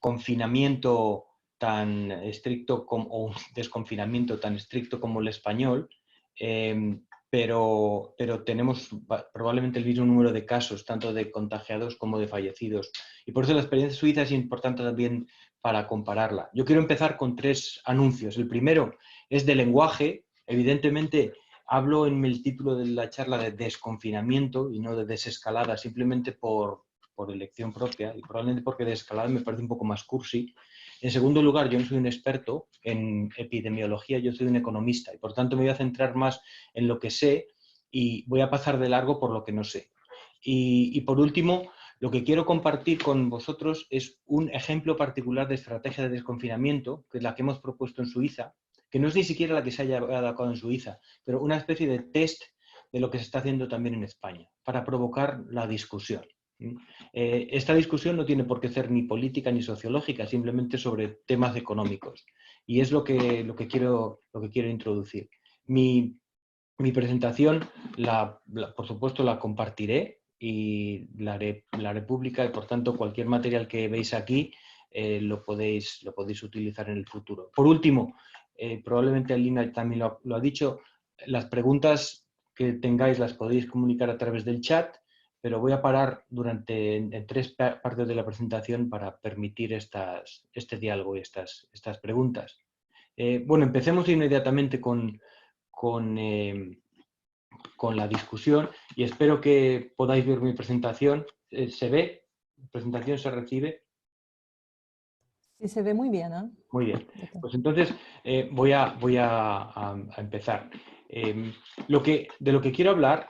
confinamiento tan estricto o un desconfinamiento tan estricto como el español, pero tenemos probablemente el mismo número de casos, tanto de contagiados como de fallecidos. Y por eso la experiencia suiza es importante también para compararla. Yo quiero empezar con 3 anuncios. El primero es de lenguaje. Evidentemente, hablo en el título de la charla de desconfinamiento y no de desescalada, simplemente por elección propia y probablemente porque desescalada me parece un poco más cursi. En segundo lugar, yo no soy un experto en epidemiología, yo soy un economista y por tanto me voy a centrar más en lo que sé y voy a pasar de largo por lo que no sé. Y por último, lo que quiero compartir con vosotros es un ejemplo particular de estrategia de desconfinamiento, que es la que hemos propuesto en Suiza, que no es ni siquiera la que se haya adaptado en Suiza, pero una especie de test de lo que se está haciendo también en España, para provocar la discusión. Esta discusión no tiene por qué ser ni política ni sociológica, simplemente sobre temas económicos. Y es lo que quiero introducir. Mi presentación, por supuesto, la compartiré y la haré pública y, por tanto, cualquier material que veis aquí lo podéis utilizar en el futuro. Por último, probablemente Alina también lo ha dicho, las preguntas que tengáis las podéis comunicar a través del chat, pero voy a parar en 3 partes de la presentación para permitir este diálogo y estas preguntas. Bueno, empecemos inmediatamente con la discusión y espero que podáis ver mi presentación. ¿Se ve? ¿La presentación se recibe? Sí, se ve muy bien, ¿eh? Muy bien. Pues entonces voy a empezar. De lo que quiero hablar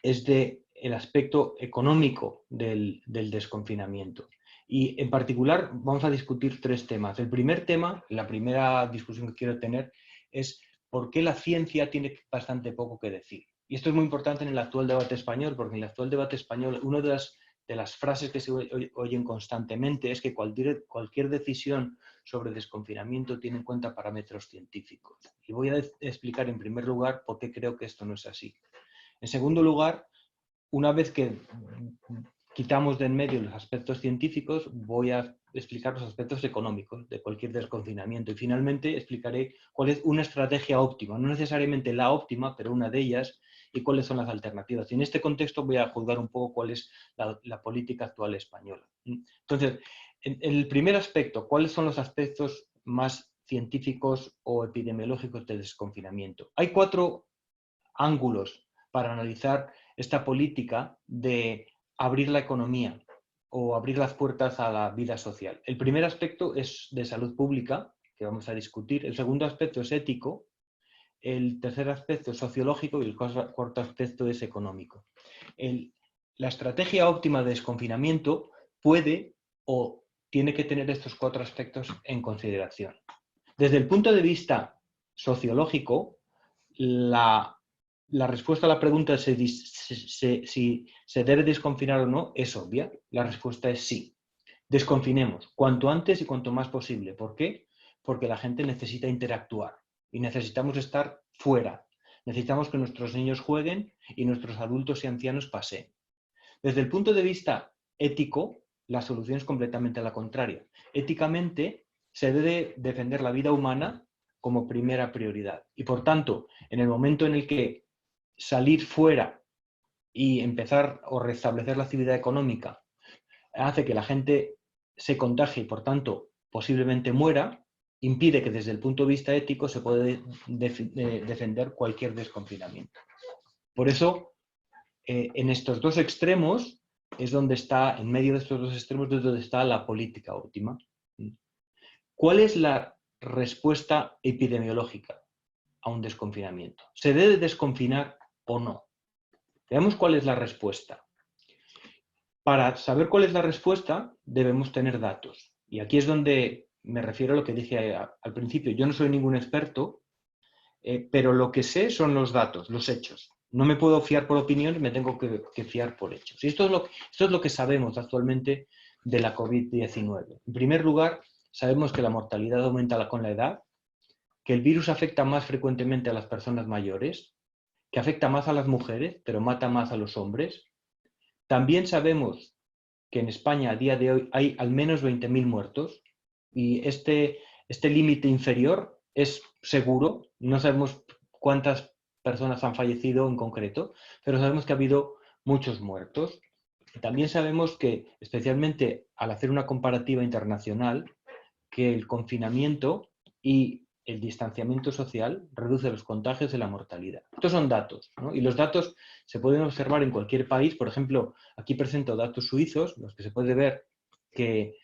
es del aspecto económico del desconfinamiento. Y en particular vamos a discutir 3 temas. El primer tema, la primera discusión que quiero tener es por qué la ciencia tiene bastante poco que decir. Y esto es muy importante en el actual debate español, porque en el actual debate español una de las frases que se oyen constantemente es que cualquier decisión sobre desconfinamiento tiene en cuenta parámetros científicos. Y voy a explicar en primer lugar por qué creo que esto no es así. En segundo lugar, una vez que quitamos de en medio los aspectos científicos, voy a explicar los aspectos económicos de cualquier desconfinamiento. Y finalmente explicaré cuál es una estrategia óptima, no necesariamente la óptima, pero una de ellas, y cuáles son las alternativas. Y en este contexto voy a juzgar un poco cuál es la política actual española. Entonces, en el primer aspecto, ¿cuáles son los aspectos más científicos o epidemiológicos del desconfinamiento? Hay 4 ángulos para analizar esta política de abrir la economía o abrir las puertas a la vida social. El primer aspecto es de salud pública, que vamos a discutir. El segundo aspecto es ético. El tercer aspecto es sociológico y el cuarto aspecto es económico. La estrategia óptima de desconfinamiento puede o tiene que tener estos 4 aspectos en consideración. Desde el punto de vista sociológico, la respuesta a la pregunta si se debe desconfinar o no es obvia. La respuesta es sí. Desconfinemos cuanto antes y cuanto más posible. ¿Por qué? Porque la gente necesita interactuar y necesitamos estar fuera. Necesitamos que nuestros niños jueguen y nuestros adultos y ancianos paseen. Desde el punto de vista ético, la solución es completamente la contraria. Éticamente, se debe defender la vida humana como primera prioridad. Y por tanto, en el momento en el que salir fuera y empezar o restablecer la actividad económica hace que la gente se contagie y por tanto posiblemente muera, impide que desde el punto de vista ético se pueda defender cualquier desconfinamiento. Por eso, en estos 2 extremos es donde está, en medio de estos 2 extremos es donde está la política óptima. ¿Cuál es la respuesta epidemiológica a un desconfinamiento? ¿Se debe desconfinar o no? Veamos cuál es la respuesta. Para saber cuál es la respuesta, debemos tener datos. Y aquí es donde me refiero a lo que dije al principio. Yo no soy ningún experto, pero lo que sé son los datos, los hechos. No me puedo fiar por opiniones, me tengo que fiar por hechos. Y esto es lo que sabemos actualmente de la COVID-19. En primer lugar, sabemos que la mortalidad aumenta con la edad, que el virus afecta más frecuentemente a las personas mayores, que afecta más a las mujeres, pero mata más a los hombres. También sabemos que en España a día de hoy hay al menos 20.000 muertos y este límite inferior es seguro. No sabemos cuántas personas han fallecido en concreto, pero sabemos que ha habido muchos muertos. También sabemos que, especialmente al hacer una comparativa internacional, que el confinamiento y el distanciamiento social reduce los contagios y la mortalidad. Estos son datos, ¿no? Y los datos se pueden observar en cualquier país. Por ejemplo, aquí presento datos suizos, los que se puede ver que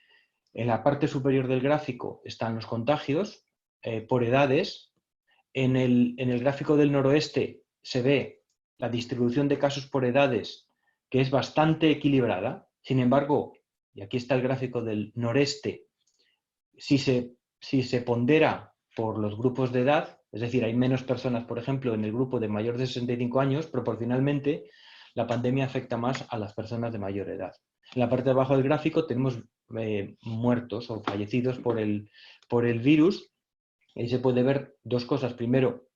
en la parte superior del gráfico están los contagios por edades. En el gráfico del noroeste se ve la distribución de casos por edades, que es bastante equilibrada. Sin embargo, y aquí está el gráfico del noreste, si se pondera por los grupos de edad, es decir, hay menos personas, por ejemplo, en el grupo de mayor de 65 años, proporcionalmente, la pandemia afecta más a las personas de mayor edad. En la parte de abajo del gráfico tenemos muertos o fallecidos por el virus. Ahí se puede ver dos cosas. Primero,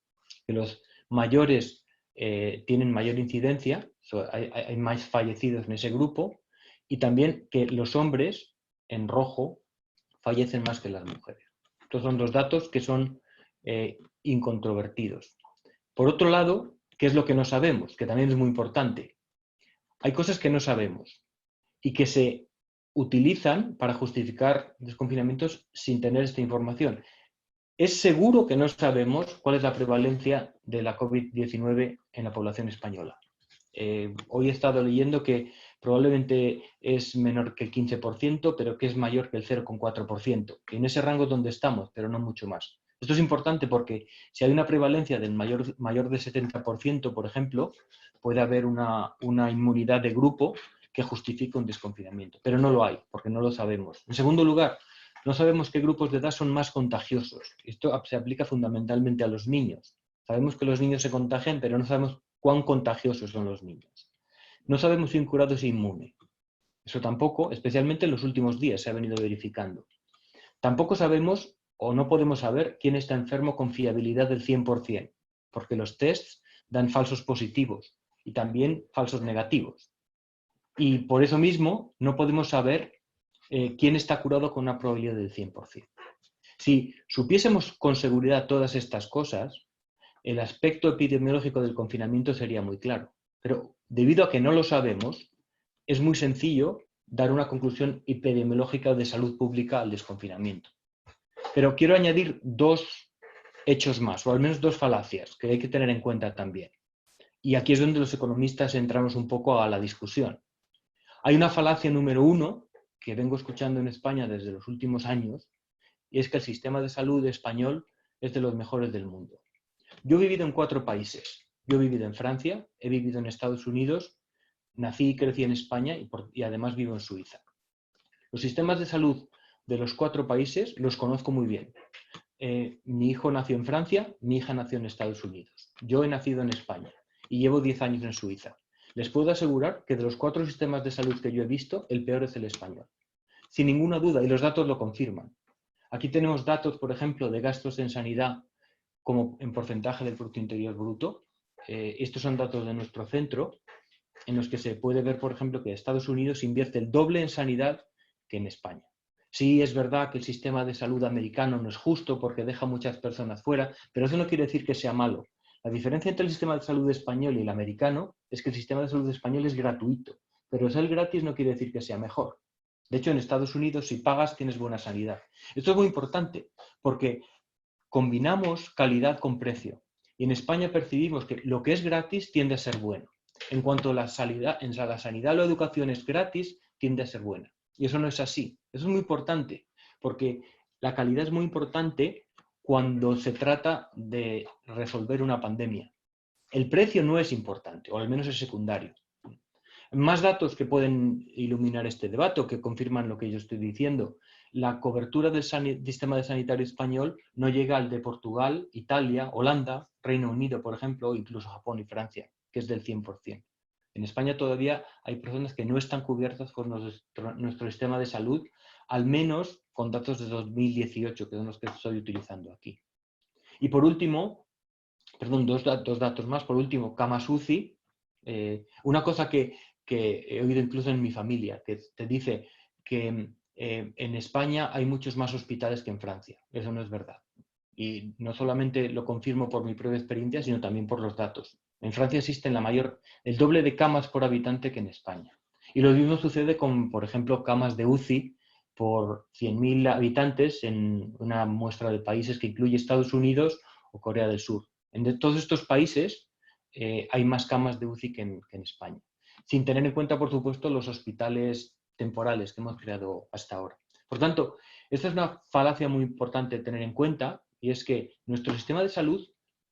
que los mayores tienen mayor incidencia, hay más fallecidos en ese grupo, y también que los hombres, en rojo, fallecen más que las mujeres. Estos son dos datos que son incontrovertidos. Por otro lado, ¿qué es lo que no sabemos? Que también es muy importante. Hay cosas que no sabemos y que se utilizan para justificar desconfinamientos sin tener esta información. Es seguro que no sabemos cuál es la prevalencia de la COVID-19 en la población española. Hoy he estado leyendo que probablemente es menor que el 15%, pero que es mayor que el 0,4%. Y en ese rango es donde estamos, pero no mucho más. Esto es importante porque si hay una prevalencia del mayor del 70%, por ejemplo, puede haber una inmunidad de grupo que justifique un desconfinamiento. Pero no lo hay, porque no lo sabemos. En segundo lugar, no sabemos qué grupos de edad son más contagiosos. Esto se aplica fundamentalmente a los niños. Sabemos que los niños se contagian, pero no sabemos cuán contagiosos son los niños. No sabemos si un curado es inmune. Eso tampoco, especialmente en los últimos días, se ha venido verificando. Tampoco sabemos o no podemos saber quién está enfermo con fiabilidad del 100%, porque los tests dan falsos positivos y también falsos negativos. Y por eso mismo no podemos saber quién está curado con una probabilidad del 100%. Si supiésemos con seguridad todas estas cosas, el aspecto epidemiológico del confinamiento sería muy claro. Pero debido a que no lo sabemos, es muy sencillo dar una conclusión epidemiológica de salud pública al desconfinamiento. Pero quiero añadir dos hechos más, o al menos dos falacias, que hay que tener en cuenta también. Y aquí es donde los economistas entramos un poco a la discusión. Hay una falacia número uno, que vengo escuchando en España desde los últimos años, y es que el sistema de salud español es de los mejores del mundo. Yo he vivido en 4 países. Yo he vivido en Francia, he vivido en Estados Unidos, nací y crecí en España y además vivo en Suiza. Los sistemas de salud de los 4 países los conozco muy bien. Mi hijo nació en Francia, mi hija nació en Estados Unidos. Yo he nacido en España y llevo 10 años en Suiza. Les puedo asegurar que de los 4 sistemas de salud que yo he visto, el peor es el español. Sin ninguna duda, y los datos lo confirman. Aquí tenemos datos, por ejemplo, de gastos en sanidad como en porcentaje del Producto Interior Bruto. Estos son datos de nuestro centro, en los que se puede ver, por ejemplo, que Estados Unidos invierte el doble en sanidad que en España. Sí, es verdad que el sistema de salud americano no es justo porque deja muchas personas fuera, pero eso no quiere decir que sea malo. La diferencia entre el sistema de salud español y el americano es que el sistema de salud español es gratuito, pero ser gratis no quiere decir que sea mejor. De hecho, en Estados Unidos, si pagas, tienes buena sanidad. Esto es muy importante porque combinamos calidad con precio. Y en España percibimos que lo que es gratis tiende a ser bueno. En cuanto a la sanidad o la educación es gratis, tiende a ser buena. Y eso no es así. Eso es muy importante, porque la calidad es muy importante cuando se trata de resolver una pandemia. El precio no es importante, o al menos es secundario. Más datos que pueden iluminar este debate o que confirman lo que yo estoy diciendo. La cobertura del sistema de sanitario español no llega al de Portugal, Italia, Holanda, Reino Unido, por ejemplo, o incluso Japón y Francia, que es del 100%. En España todavía hay personas que no están cubiertas por nuestro sistema de salud, al menos con datos de 2018, que son los que estoy utilizando aquí. Y por último, perdón, dos datos más. Por último, camas UCI. Una cosa que que he oído incluso en mi familia, que te dice que en España hay muchos más hospitales que en Francia. Eso no es verdad. Y no solamente lo confirmo por mi propia experiencia, sino también por los datos. En Francia existen el doble de camas por habitante que en España. Y lo mismo sucede con, por ejemplo, camas de UCI por 100.000 habitantes en una muestra de países que incluye Estados Unidos o Corea del Sur. En todos estos países hay más camas de UCI que en España. Sin tener en cuenta, por supuesto, los hospitales temporales que hemos creado hasta ahora. Por tanto, esta es una falacia muy importante de tener en cuenta, y es que nuestro sistema de salud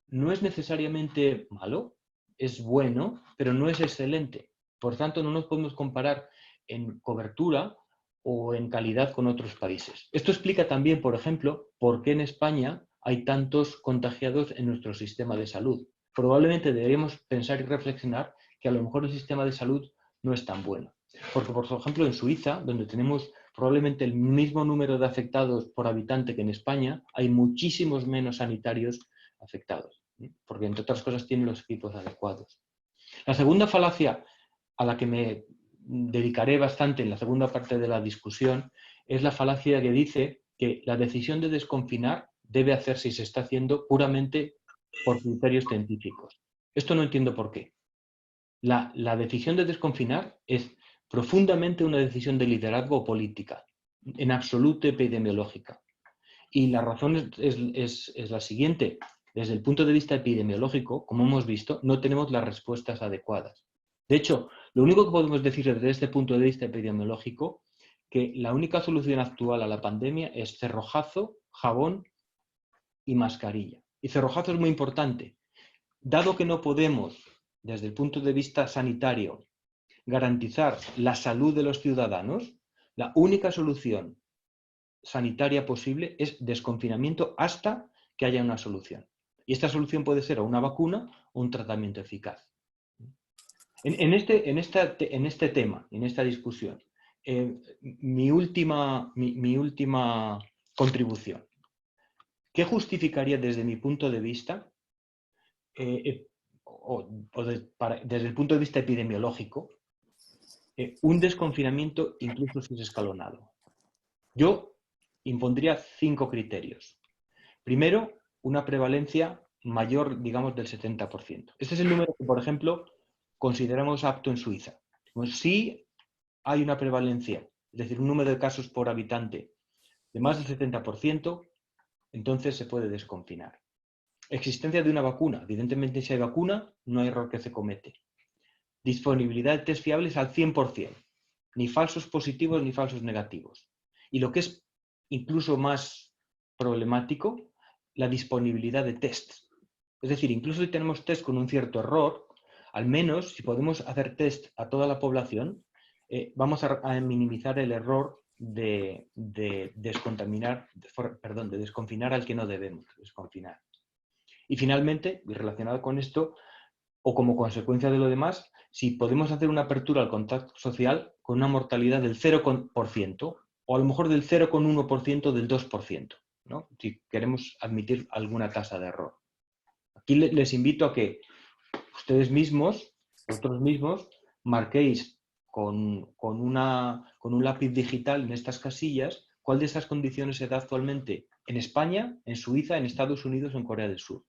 no es necesariamente malo, es bueno, pero no es excelente. Por tanto, no nos podemos comparar en cobertura o en calidad con otros países. Esto explica también, por ejemplo, por qué en España hay tantos contagiados en nuestro sistema de salud. Probablemente deberíamos pensar y reflexionar que a lo mejor el sistema de salud no es tan bueno. Porque, por ejemplo, en Suiza, donde tenemos probablemente el mismo número de afectados por habitante que en España, hay muchísimos menos sanitarios afectados, porque entre otras cosas tienen los equipos adecuados. La segunda falacia a la que me dedicaré bastante en la segunda parte de la discusión es la falacia que dice que la decisión de desconfinar debe hacerse y se está haciendo puramente por criterios científicos. Esto no entiendo por qué. La decisión de desconfinar es profundamente una decisión de liderazgo política, en absoluto epidemiológica. Y la razón es la siguiente. Desde el punto de vista epidemiológico, como hemos visto, no tenemos las respuestas adecuadas. De hecho, lo único que podemos decir desde este punto de vista epidemiológico, que la única solución actual a la pandemia es cerrojazo, jabón y mascarilla. Y cerrojazo es muy importante. Dado que no podemos, desde el punto de vista sanitario, garantizar la salud de los ciudadanos, la única solución sanitaria posible es desconfinamiento hasta que haya una solución. Y esta solución puede ser o una vacuna o un tratamiento eficaz. En este tema, en esta discusión, mi última contribución. ¿Qué justificaría desde mi punto de vista, desde el punto de vista epidemiológico, un desconfinamiento incluso si es escalonado? Yo impondría 5 criterios. Primero, una prevalencia mayor, digamos, del 70%. Este es el número que, por ejemplo, consideramos apto en Suiza. Pues si hay una prevalencia, es decir, un número de casos por habitante de más del 70%, entonces se puede desconfinar. Existencia de una vacuna. Evidentemente, si hay vacuna, no hay error que se comete. Disponibilidad de test fiables al 100%. Ni falsos positivos ni falsos negativos. Y lo que es incluso más problemático, la disponibilidad de tests. Es decir, incluso si tenemos test con un cierto error, al menos si podemos hacer test a toda la población, vamos a minimizar el error de desconfinar al que no debemos desconfinar. Y finalmente, y relacionado con esto, o como consecuencia de lo demás, si podemos hacer una apertura al contacto social con una mortalidad del 0%, o a lo mejor del 0,1% del 2%, ¿no? Si queremos admitir alguna tasa de error. Aquí les invito a que ustedes mismos, vosotros mismos, marquéis con un lápiz digital en estas casillas cuál de estas condiciones se da actualmente en España, en Suiza, en Estados Unidos o en Corea del Sur.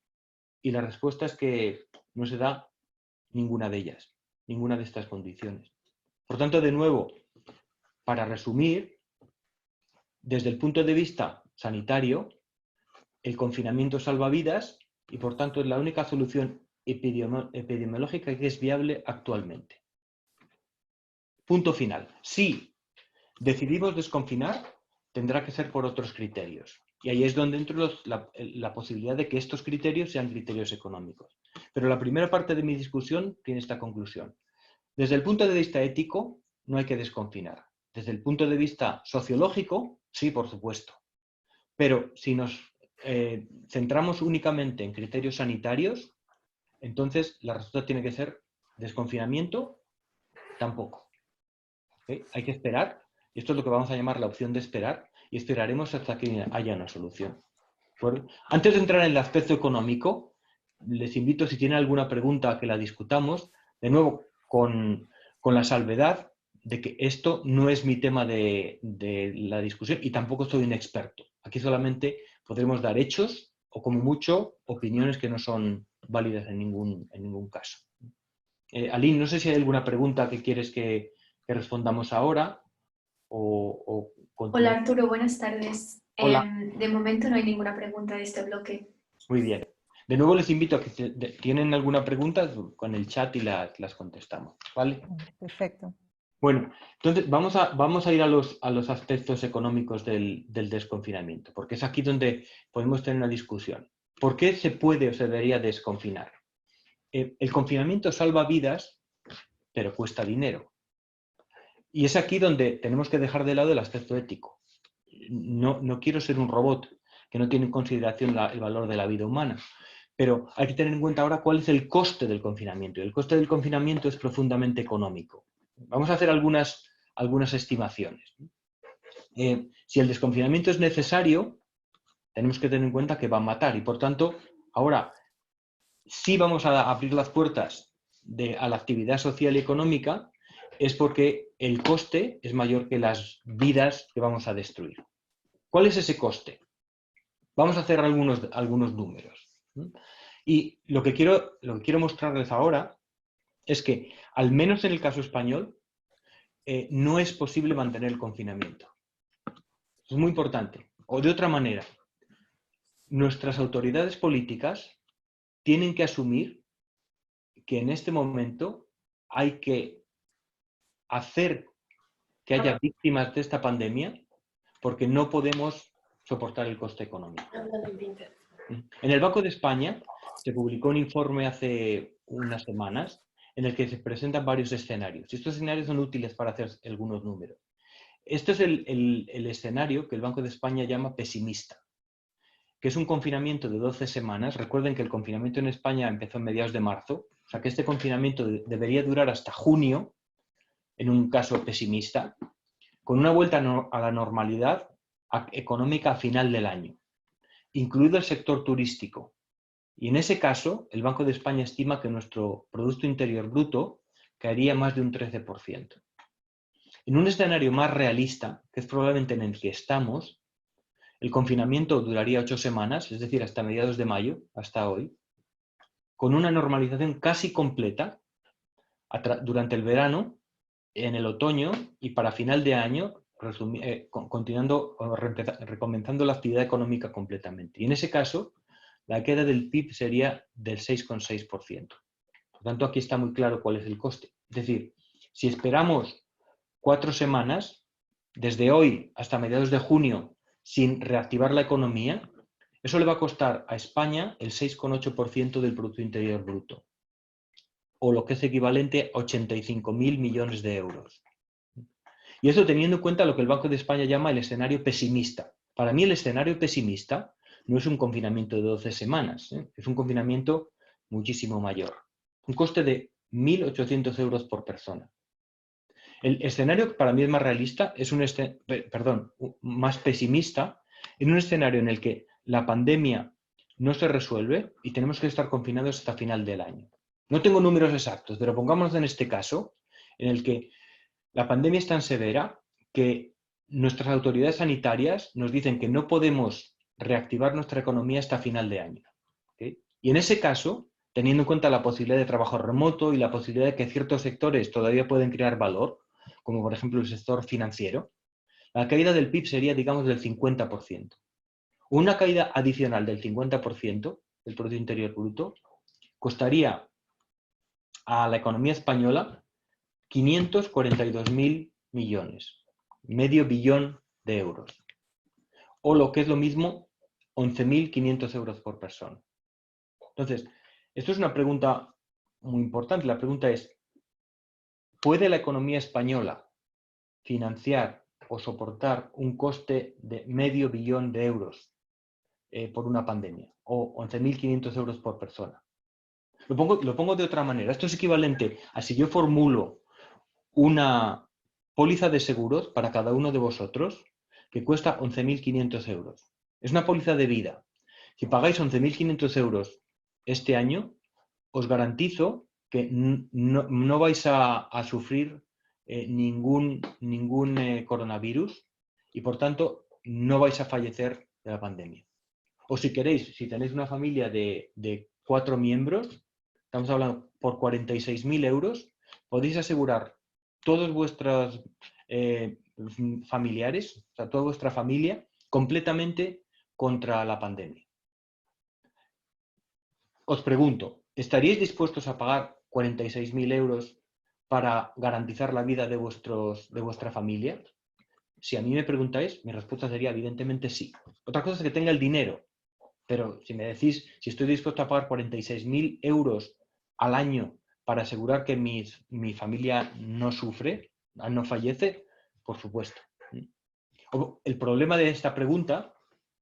Y la respuesta es que no se da ninguna de ellas, ninguna de estas condiciones. Por tanto, de nuevo, para resumir, desde el punto de vista sanitario, el confinamiento salva vidas y por tanto es la única solución epidemiológica que es viable actualmente. Punto final. Si decidimos desconfinar, tendrá que ser por otros criterios. Y ahí es donde entra la posibilidad de que estos criterios sean criterios económicos. Pero la primera parte de mi discusión tiene esta conclusión. Desde el punto de vista ético, no hay que desconfinar. Desde el punto de vista sociológico, sí, por supuesto. Pero si nos centramos únicamente en criterios sanitarios, entonces la respuesta tiene que ser desconfinamiento, tampoco. ¿Okay? Hay que esperar, y esto es lo que vamos a llamar la opción de esperar, y esperaremos hasta que haya una solución. Antes de entrar en el aspecto económico, les invito, si tienen alguna pregunta, a que la discutamos, de nuevo, con con la salvedad de que esto no es mi tema de la discusión y tampoco soy un experto. Aquí solamente podremos dar hechos o, como mucho, opiniones que no son válidas en ningún caso. Aline, no sé si hay alguna pregunta que quieres que respondamos ahora o Hola continuamos. Arturo, buenas tardes. Hola, De momento no hay ninguna pregunta de este bloque. muy bien. De nuevo les invito a que tienen alguna pregunta con el chat y las contestamos, ¿vale? Perfecto. Bueno, entonces vamos a ir a los aspectos económicos del desconfinamiento, porque es aquí donde podemos tener una discusión. ¿Por qué se puede o se debería desconfinar? El confinamiento salva vidas, pero cuesta dinero. Y es aquí donde tenemos que dejar de lado el aspecto ético. No quiero ser un robot que no tiene en consideración el valor de la vida humana, pero hay que tener en cuenta ahora cuál es el coste del confinamiento. Y el coste del confinamiento es profundamente económico. Vamos a hacer algunas estimaciones. Si el desconfinamiento es necesario, tenemos que tener en cuenta que va a matar y, por tanto, ahora sí vamos a abrir las puertas a la actividad social y económica, es porque el coste es mayor que las vidas que vamos a destruir. ¿Cuál es ese coste? Vamos a hacer algunos números. Y lo que quiero mostrarles ahora es que, al menos en el caso español, no es posible mantener el confinamiento. Es muy importante. O de otra manera, nuestras autoridades políticas tienen que asumir que en este momento hay que hacer que haya víctimas de esta pandemia porque no podemos soportar el coste económico. En el Banco de España se publicó un informe hace unas semanas en el que se presentan varios escenarios. Y estos escenarios son útiles para hacer algunos números. Este es el escenario que el Banco de España llama pesimista, que es un confinamiento de 12 semanas. Recuerden que el confinamiento en España empezó en mediados de marzo, o sea que este confinamiento debería durar hasta junio, en un caso pesimista, con una vuelta a la normalidad económica a final del año, incluido el sector turístico. Y en ese caso, el Banco de España estima que nuestro Producto Interior Bruto caería más de un 13%. En un escenario más realista, que es probablemente en el que estamos, el confinamiento duraría 8 semanas, es decir, hasta mediados de mayo, hasta hoy, con una normalización casi completa durante el verano, en el otoño y para final de año, continuando o recomenzando la actividad económica completamente. Y en ese caso, la queda del PIB sería del 6,6%. Por tanto, aquí está muy claro cuál es el coste. Es decir, si esperamos 4 semanas, desde hoy hasta mediados de junio, sin reactivar la economía, eso le va a costar a España el 6,8% del Producto Interior Bruto, o lo que es equivalente a 85.000 millones de euros. Y eso teniendo en cuenta lo que el Banco de España llama el escenario pesimista. Para mí el escenario pesimista no es un confinamiento de 12 semanas, es un confinamiento muchísimo mayor. Un coste de 1.800 euros por persona. El escenario que para mí es más realista es más pesimista, en un escenario en el que la pandemia no se resuelve y tenemos que estar confinados hasta final del año. No tengo números exactos, pero pongámonos en este caso, en el que la pandemia es tan severa que nuestras autoridades sanitarias nos dicen que no podemos reactivar nuestra economía hasta final de año. ¿Okay? Y en ese caso, teniendo en cuenta la posibilidad de trabajo remoto y la posibilidad de que ciertos sectores todavía pueden crear valor, como por ejemplo el sector financiero, la caída del PIB sería, digamos, del 50%. Una caída adicional del 50% del Producto Interior Bruto costaría a la economía española 542.000 millones, medio billón de euros. O lo que es lo mismo, 11.500 euros por persona. Entonces, esto es una pregunta muy importante. La pregunta es, ¿puede la economía española financiar o soportar un coste de medio billón de euros por una pandemia? O 11.500 euros por persona. Lo pongo de otra manera. Esto es equivalente a si yo formulo una póliza de seguros para cada uno de vosotros que cuesta 11.500 euros. Es una póliza de vida. Si pagáis 11.500 euros este año, os garantizo que no vais a sufrir ningún coronavirus y por tanto no vais a fallecer de la pandemia. O si queréis, si tenéis una familia de 4 miembros, estamos hablando por 46.000 euros, podéis asegurar todos vuestros familiares, o sea, toda vuestra familia, completamente contra la pandemia. Os pregunto, ¿estaríais dispuestos a pagar 46.000 euros para garantizar la vida de vuestra familia? Si a mí me preguntáis, mi respuesta sería evidentemente sí. Otra cosa es que tenga el dinero, pero si me decís si estoy dispuesto a pagar 46.000 euros al año para asegurar que mi familia no sufre, no fallece, por supuesto. El problema de esta pregunta,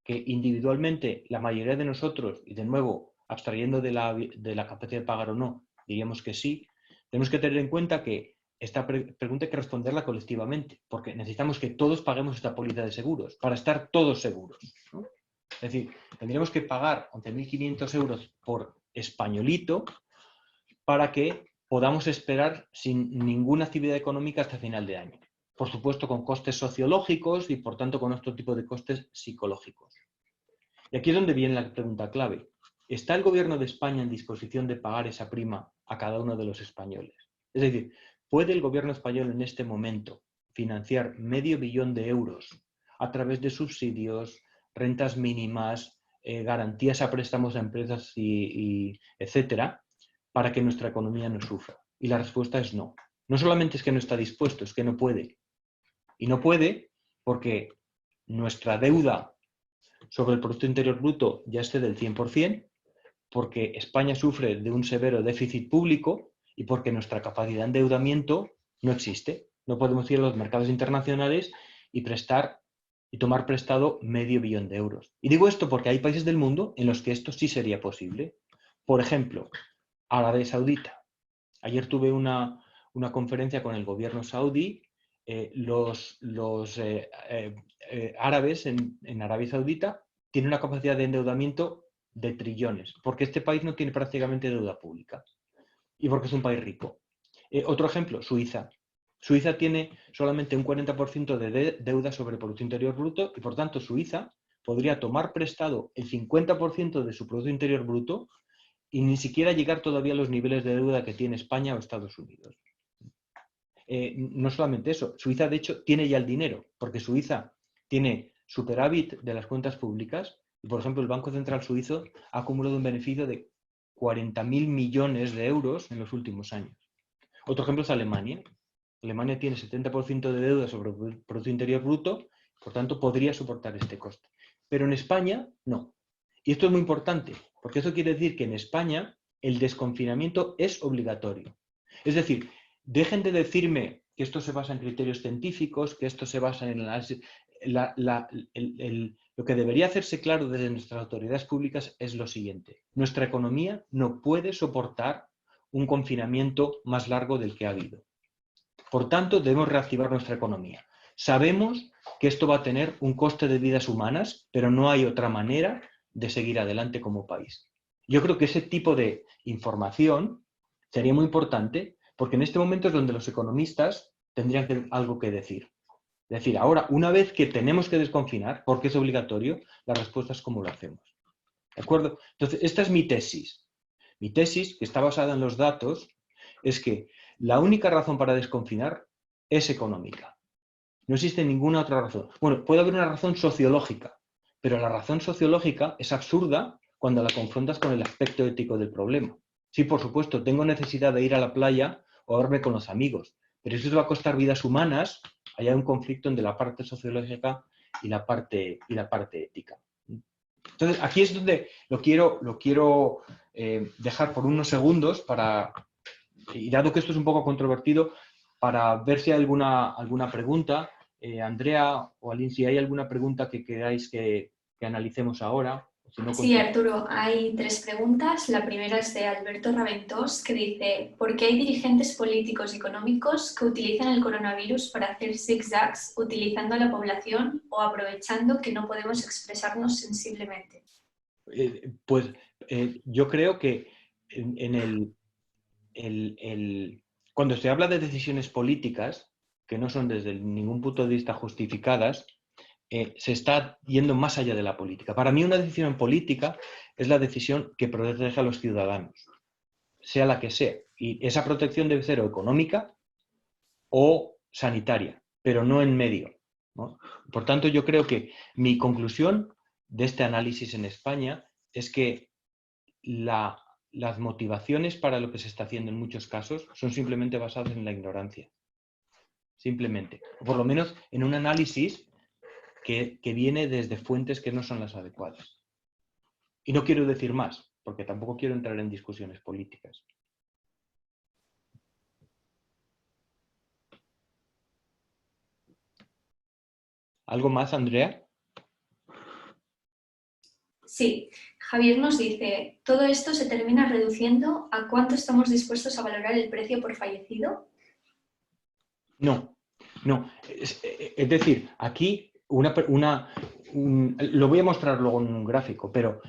que individualmente la mayoría de nosotros, y de nuevo, abstrayendo de la capacidad de pagar o no, diríamos que sí, tenemos que tener en cuenta que esta pregunta hay que responderla colectivamente, porque necesitamos que todos paguemos esta póliza de seguros, para estar todos seguros, ¿no? Es decir, tendríamos que pagar 11.500 euros por españolito para que podamos esperar sin ninguna actividad económica hasta final de año. Por supuesto, con costes sociológicos y, por tanto, con otro tipo de costes psicológicos. Y aquí es donde viene la pregunta clave. ¿Está el gobierno de España en disposición de pagar esa prima a cada uno de los españoles? Es decir, ¿puede el gobierno español en este momento financiar medio billón de euros a través de subsidios, rentas mínimas, garantías a préstamos a empresas etcétera, para que nuestra economía no sufra? Y la respuesta es no. No solamente es que no está dispuesto, es que no puede. Y no puede porque nuestra deuda sobre el Producto Interior Bruto ya excede del 100%, porque España sufre de un severo déficit público y porque nuestra capacidad de endeudamiento no existe. No podemos ir a los mercados internacionales y tomar prestado medio billón de euros. Y digo esto porque hay países del mundo en los que esto sí sería posible. Por ejemplo, Arabia Saudita. Ayer tuve una conferencia con el gobierno saudí. Los árabes en Arabia Saudita tienen una capacidad de endeudamiento de trillones, porque este país no tiene prácticamente deuda pública y porque es un país rico. Otro ejemplo, Suiza. Suiza tiene solamente un 40% de deuda sobre el Producto Interior Bruto y, por tanto, Suiza podría tomar prestado el 50% de su Producto Interior Bruto y ni siquiera llegar todavía a los niveles de deuda que tiene España o Estados Unidos. No solamente eso, Suiza de hecho tiene ya el dinero, porque Suiza tiene superávit de las cuentas públicas y, por ejemplo, el Banco Central Suizo ha acumulado un beneficio de 40.000 millones de euros en los últimos años. Otro ejemplo es Alemania. Alemania tiene 70% de deuda sobre el Producto Interior Bruto, por tanto podría soportar este coste. Pero en España no. Y esto es muy importante, porque eso quiere decir que en España el desconfinamiento es obligatorio. Es decir, dejen de decirme que esto se basa en criterios científicos, que esto se basa en lo que debería hacerse claro desde nuestras autoridades públicas es lo siguiente. Nuestra economía no puede soportar un confinamiento más largo del que ha habido. Por tanto, debemos reactivar nuestra economía. Sabemos que esto va a tener un coste de vidas humanas, pero no hay otra manera de seguir adelante como país. Yo creo que ese tipo de información sería muy importante porque en este momento es donde los economistas tendrían algo que decir. Es decir, ahora, una vez que tenemos que desconfinar, porque es obligatorio, la respuesta es cómo lo hacemos. ¿De acuerdo? Entonces, esta es mi tesis. Mi tesis, que está basada en los datos, es que la única razón para desconfinar es económica. No existe ninguna otra razón. Bueno, puede haber una razón sociológica, pero la razón sociológica es absurda cuando la confrontas con el aspecto ético del problema. Sí, por supuesto, tengo necesidad de ir a la playa o verme con los amigos, pero eso va a costar vidas humanas. Hay un conflicto entre la parte sociológica y la parte ética. Entonces, aquí es donde lo quiero dejar por unos segundos y dado que esto es un poco controvertido, para ver si hay alguna pregunta. Andrea o Aline, si hay alguna pregunta que queráis que analicemos ahora. Si no, Sí, Arturo, hay 3 preguntas. La primera es de Alberto Raventós, que dice: ¿por qué hay dirigentes políticos y económicos que utilizan el coronavirus para hacer zigzags utilizando a la población o aprovechando que no podemos expresarnos sensiblemente? Yo creo que en cuando se habla de decisiones políticas, que no son desde ningún punto de vista justificadas, se está yendo más allá de la política. Para mí una decisión política es la decisión que protege a los ciudadanos, sea la que sea. Y esa protección debe ser o económica o sanitaria, pero no en medio, ¿no? Por tanto, yo creo que mi conclusión de este análisis en España es que las motivaciones para lo que se está haciendo en muchos casos son simplemente basadas en la ignorancia. Simplemente. O por lo menos en un análisis que viene desde fuentes que no son las adecuadas. Y no quiero decir más, porque tampoco quiero entrar en discusiones políticas. ¿Algo más, Andrea? Sí, Javier nos dice, ¿todo esto se termina reduciendo a cuánto estamos dispuestos a valorar el precio por fallecido? No, no. Es decir, aquí lo voy a mostrar luego en un gráfico, pero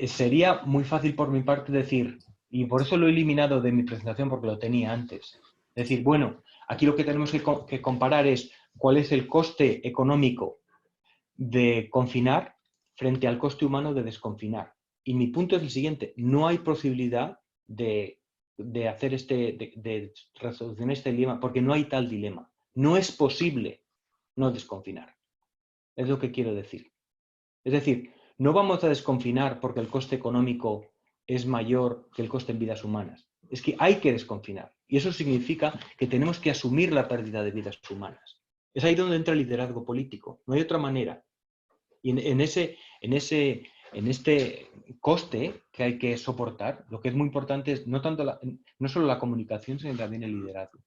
sería muy fácil por mi parte decir, y por eso lo he eliminado de mi presentación porque lo tenía antes, decir, bueno, aquí lo que tenemos que comparar es cuál es el coste económico de confinar frente al coste humano de desconfinar. Y mi punto es el siguiente, no hay posibilidad de hacer de resolucionar este dilema, porque no hay tal dilema. No es posible no desconfinar. Es lo que quiero decir. Es decir, no vamos a desconfinar porque el coste económico es mayor que el coste en vidas humanas. Es que hay que desconfinar. Y eso significa que tenemos que asumir la pérdida de vidas humanas. Es ahí donde entra el liderazgo político. No hay otra manera. Y en este coste que hay que soportar, lo que es muy importante es no solo la comunicación, sino también el liderazgo.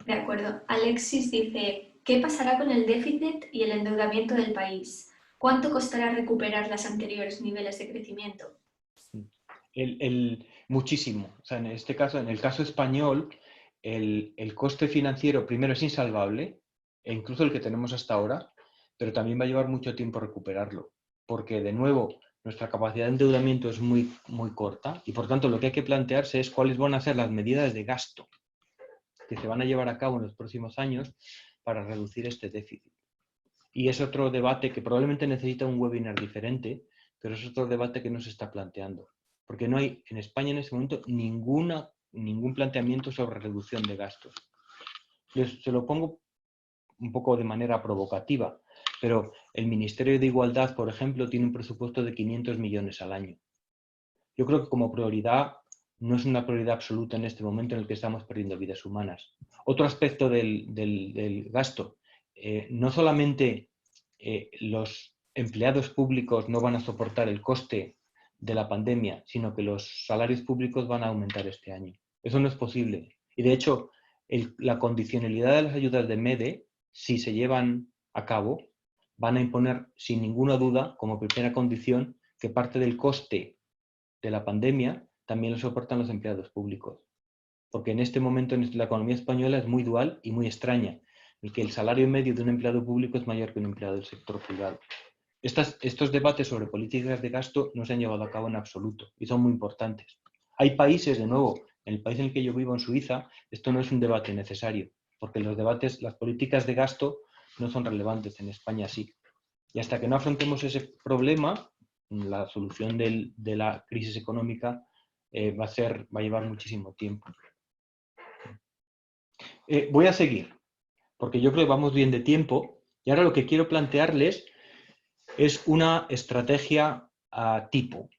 De acuerdo. Alexis dice, ¿qué pasará con el déficit y el endeudamiento del país? ¿Cuánto costará recuperar los anteriores niveles de crecimiento? Muchísimo. O sea, en este caso, en el caso español, el coste financiero primero es insalvable, e incluso el que tenemos hasta ahora, pero también va a llevar mucho tiempo recuperarlo, porque de nuevo nuestra capacidad de endeudamiento es muy, muy corta y por tanto lo que hay que plantearse es cuáles van a ser las medidas de gasto que se van a llevar a cabo en los próximos años para reducir este déficit. Y es otro debate que probablemente necesita un webinar diferente, pero es otro debate que no se está planteando. Porque no hay en España en este momento ningún planteamiento sobre reducción de gastos. Se lo pongo un poco de manera provocativa, pero el Ministerio de Igualdad, por ejemplo, tiene un presupuesto de 500 millones al año. Yo creo que como prioridad no es una prioridad absoluta en este momento en el que estamos perdiendo vidas humanas. Otro aspecto del gasto, no solamente los empleados públicos no van a soportar el coste de la pandemia, sino que los salarios públicos van a aumentar este año. Eso no es posible. Y de hecho, la condicionalidad de las ayudas de MEDE, si se llevan a cabo, van a imponer sin ninguna duda, como primera condición, que parte del coste de la pandemia también lo soportan los empleados públicos. Porque en este momento la economía española es muy dual y muy extraña, en que el salario medio de un empleado público es mayor que un empleado del sector privado. Estos debates sobre políticas de gasto no se han llevado a cabo en absoluto y son muy importantes. Hay países, de nuevo, en el país en el que yo vivo, en Suiza, esto no es un debate necesario, porque las políticas de gasto no son relevantes, en España sí. Y hasta que no afrontemos ese problema, la solución de la crisis económica va a llevar muchísimo tiempo. Voy a seguir, porque yo creo que vamos bien de tiempo, y ahora lo que quiero plantearles es una estrategia tipo,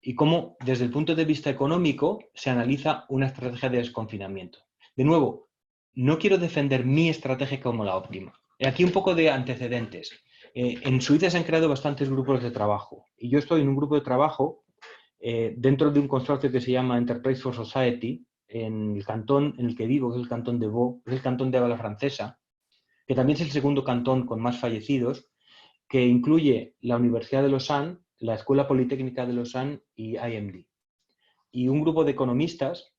y cómo desde el punto de vista económico se analiza una estrategia de desconfinamiento. De nuevo, no quiero defender mi estrategia como la óptima. Aquí un poco de antecedentes. En Suiza se han creado bastantes grupos de trabajo, y yo estoy en un grupo de trabajo dentro de un consorcio que se llama Enterprise for Society, en el cantón en el que vivo, que es el cantón de Vaud, es el cantón de habla francesa, que también es el segundo cantón con más fallecidos, que incluye la Universidad de Lausanne, la Escuela Politécnica de Lausanne y IMD. Y un grupo de economistas,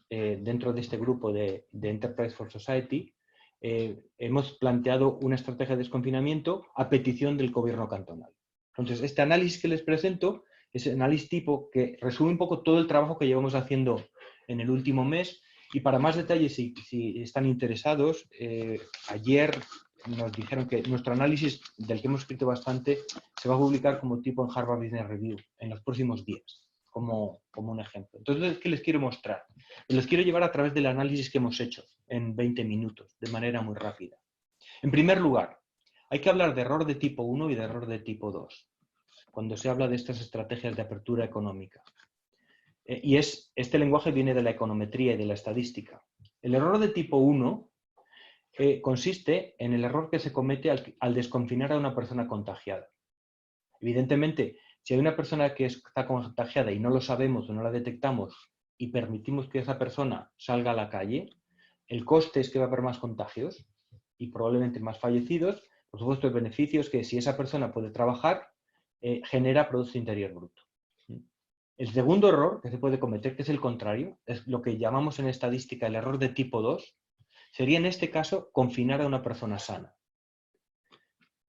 dentro de este grupo de Enterprise for Society, hemos planteado una estrategia de desconfinamiento a petición del gobierno cantonal. Entonces, este análisis que les presento ese análisis tipo que resume un poco todo el trabajo que llevamos haciendo en el último mes. Y para más detalles, si están interesados, ayer nos dijeron que nuestro análisis, del que hemos escrito bastante, se va a publicar como tipo en Harvard Business Review en los próximos días, como un ejemplo. Entonces, ¿qué les quiero mostrar? Les quiero llevar a través del análisis que hemos hecho en 20 minutos, de manera muy rápida. En primer lugar, hay que hablar de error de tipo 1 y de error de tipo 2, cuando se habla de estas estrategias de apertura económica. Y este lenguaje viene de la econometría y de la estadística. El error de tipo 1 consiste en el error que se comete al desconfinar a una persona contagiada. Evidentemente, si hay una persona que está contagiada y no lo sabemos o no la detectamos y permitimos que esa persona salga a la calle, el coste es que va a haber más contagios y probablemente más fallecidos. Por supuesto, el beneficio es que si esa persona puede trabajar, genera Producto Interior Bruto. El segundo error que se puede cometer, que es el contrario, es lo que llamamos en estadística el error de tipo 2, sería en este caso confinar a una persona sana.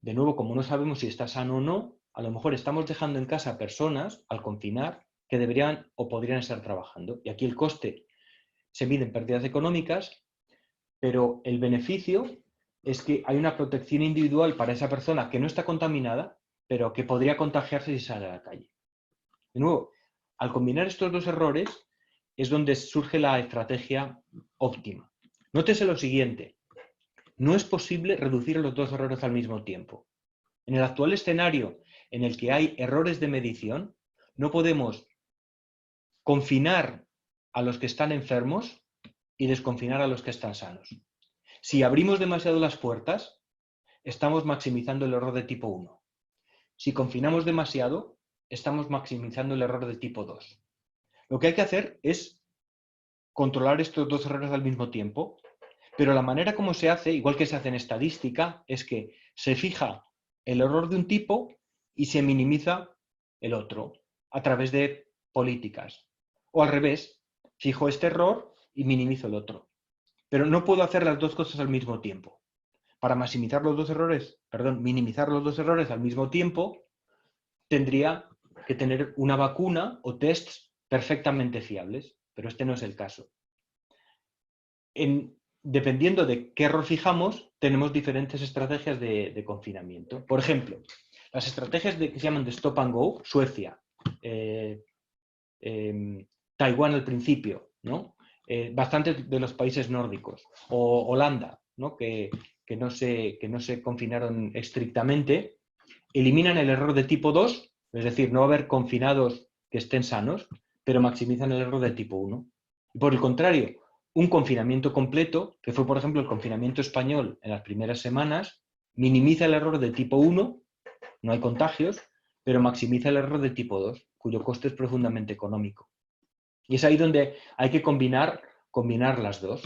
De nuevo, como no sabemos si está sano o no, a lo mejor estamos dejando en casa personas, al confinar, que deberían o podrían estar trabajando. Y aquí el coste se mide en pérdidas económicas, pero el beneficio es que hay una protección individual para esa persona que no está contaminada, pero que podría contagiarse si sale a la calle. De nuevo, al combinar estos dos errores es donde surge la estrategia óptima. Nótese lo siguiente. No es posible reducir los dos errores al mismo tiempo. En el actual escenario en el que hay errores de medición, no podemos confinar a los que están enfermos y desconfinar a los que están sanos. Si abrimos demasiado las puertas, estamos maximizando el error de tipo 1. Si confinamos demasiado, estamos maximizando el error de tipo 2. Lo que hay que hacer es controlar estos dos errores al mismo tiempo, pero la manera como se hace, igual que se hace en estadística, es que se fija el error de un tipo y se minimiza el otro a través de políticas. O al revés, fijo este error y minimizo el otro. Pero no puedo hacer las dos cosas al mismo tiempo. Para minimizar los dos errores al mismo tiempo, tendría que tener una vacuna o tests perfectamente fiables, pero este no es el caso. Dependiendo de qué error fijamos, tenemos diferentes estrategias de confinamiento. Por ejemplo, las estrategias que se llaman de stop and go, Suecia, Taiwán al principio, ¿no? Bastantes de los países nórdicos, o Holanda, ¿no? que no se confinaron estrictamente, eliminan el error de tipo 2, es decir, no va a haber confinados que estén sanos, pero maximizan el error de tipo 1. Y por el contrario, un confinamiento completo, que fue por ejemplo el confinamiento español en las primeras semanas, minimiza el error de tipo 1, no hay contagios, pero maximiza el error de tipo 2, cuyo coste es profundamente económico. Y es ahí donde hay que combinar las dos.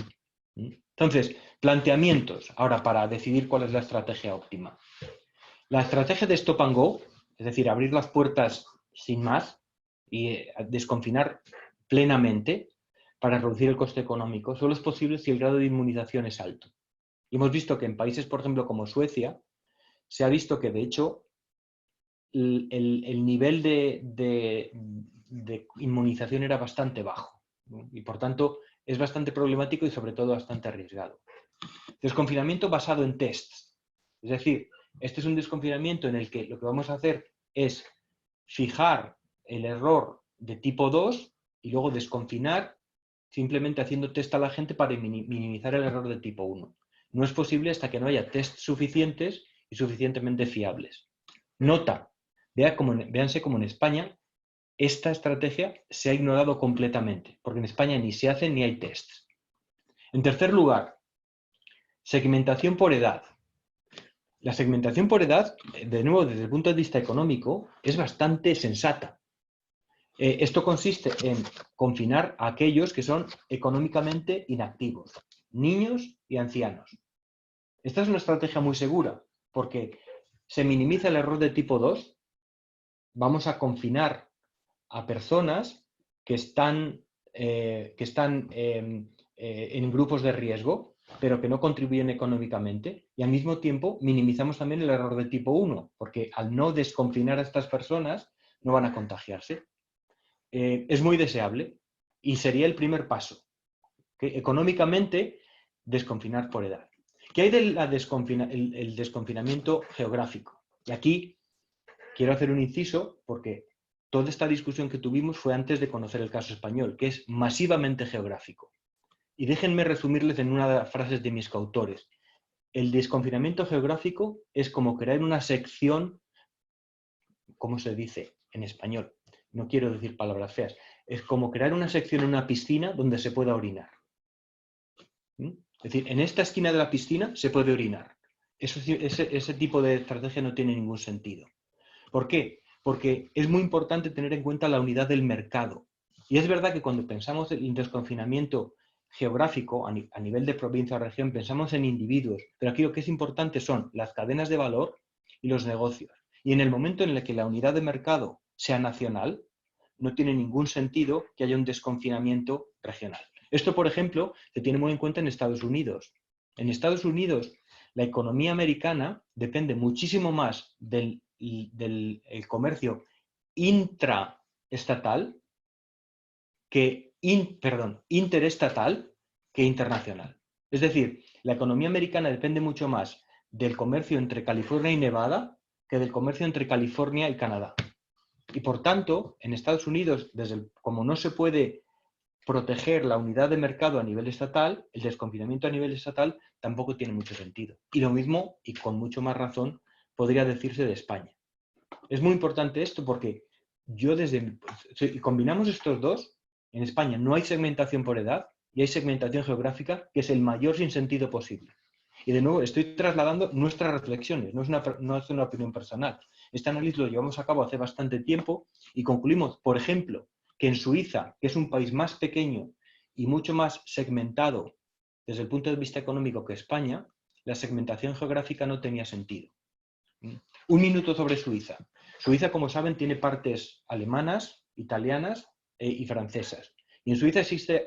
Entonces, planteamientos, ahora para decidir cuál es la estrategia óptima. La estrategia de stop and go, es decir, abrir las puertas sin más y desconfinar plenamente para reducir el coste económico, solo es posible si el grado de inmunización es alto. Y hemos visto que en países, por ejemplo, como Suecia, se ha visto que, de hecho, el nivel de inmunización era bastante bajo, ¿no? Y, por tanto, es bastante problemático y, sobre todo, bastante arriesgado. Desconfinamiento basado en tests. Es decir, este es un desconfinamiento en el que lo que vamos a hacer es fijar el error de tipo 2 y luego desconfinar simplemente haciendo test a la gente para minimizar el error de tipo 1. No es posible hasta que no haya tests suficientes y suficientemente fiables. Nota, véanse como en España esta estrategia se ha ignorado completamente, porque en España ni se hacen ni hay tests. En tercer lugar, segmentación por edad. La segmentación por edad, de nuevo, desde el punto de vista económico, es bastante sensata. Esto consiste en confinar a aquellos que son económicamente inactivos, niños y ancianos. Esta es una estrategia muy segura, porque se minimiza el error de tipo 2, vamos a confinar a personas que están en grupos de riesgo, pero que no contribuyen económicamente, y al mismo tiempo minimizamos también el error de tipo 1, porque al no desconfinar a estas personas, no van a contagiarse. Es muy deseable y sería el primer paso. ¿Okay? Económicamente, desconfinar por edad. ¿Qué hay del el desconfinamiento geográfico? Y aquí quiero hacer un inciso porque toda esta discusión que tuvimos fue antes de conocer el caso español, que es masivamente geográfico. Y déjenme resumirles en una de las frases de mis coautores. El desconfinamiento geográfico es como crear una sección, ¿cómo se dice en español? No quiero decir palabras feas. Es como crear una sección en una piscina donde se pueda orinar. Es decir, en esta esquina de la piscina se puede orinar. Ese tipo de estrategia no tiene ningún sentido. ¿Por qué? Porque es muy importante tener en cuenta la unidad del mercado. Y es verdad que cuando pensamos en el desconfinamiento geográfico a nivel de provincia o región, pensamos en individuos, pero aquí lo que es importante son las cadenas de valor y los negocios. Y en el momento en el que la unidad de mercado sea nacional, no tiene ningún sentido que haya un desconfinamiento regional. Esto, por ejemplo, se tiene muy en cuenta en Estados Unidos. En Estados Unidos, la economía americana depende muchísimo más del comercio intraestatal interestatal que internacional. Es decir, la economía americana depende mucho más del comercio entre California y Nevada que del comercio entre California y Canadá. Y por tanto, en Estados Unidos, como no se puede proteger la unidad de mercado a nivel estatal, el desconfinamiento a nivel estatal tampoco tiene mucho sentido. Y lo mismo, y con mucho más razón, podría decirse de España. Es muy importante esto porque si combinamos estos dos, en España no hay segmentación por edad y hay segmentación geográfica, que es el mayor sinsentido posible. Y de nuevo, estoy trasladando nuestras reflexiones, no es una opinión personal. Este análisis lo llevamos a cabo hace bastante tiempo y concluimos, por ejemplo, que en Suiza, que es un país más pequeño y mucho más segmentado desde el punto de vista económico que España, la segmentación geográfica no tenía sentido. Un minuto sobre Suiza. Suiza, como saben, tiene partes alemanas, italianas y francesas. Y en Suiza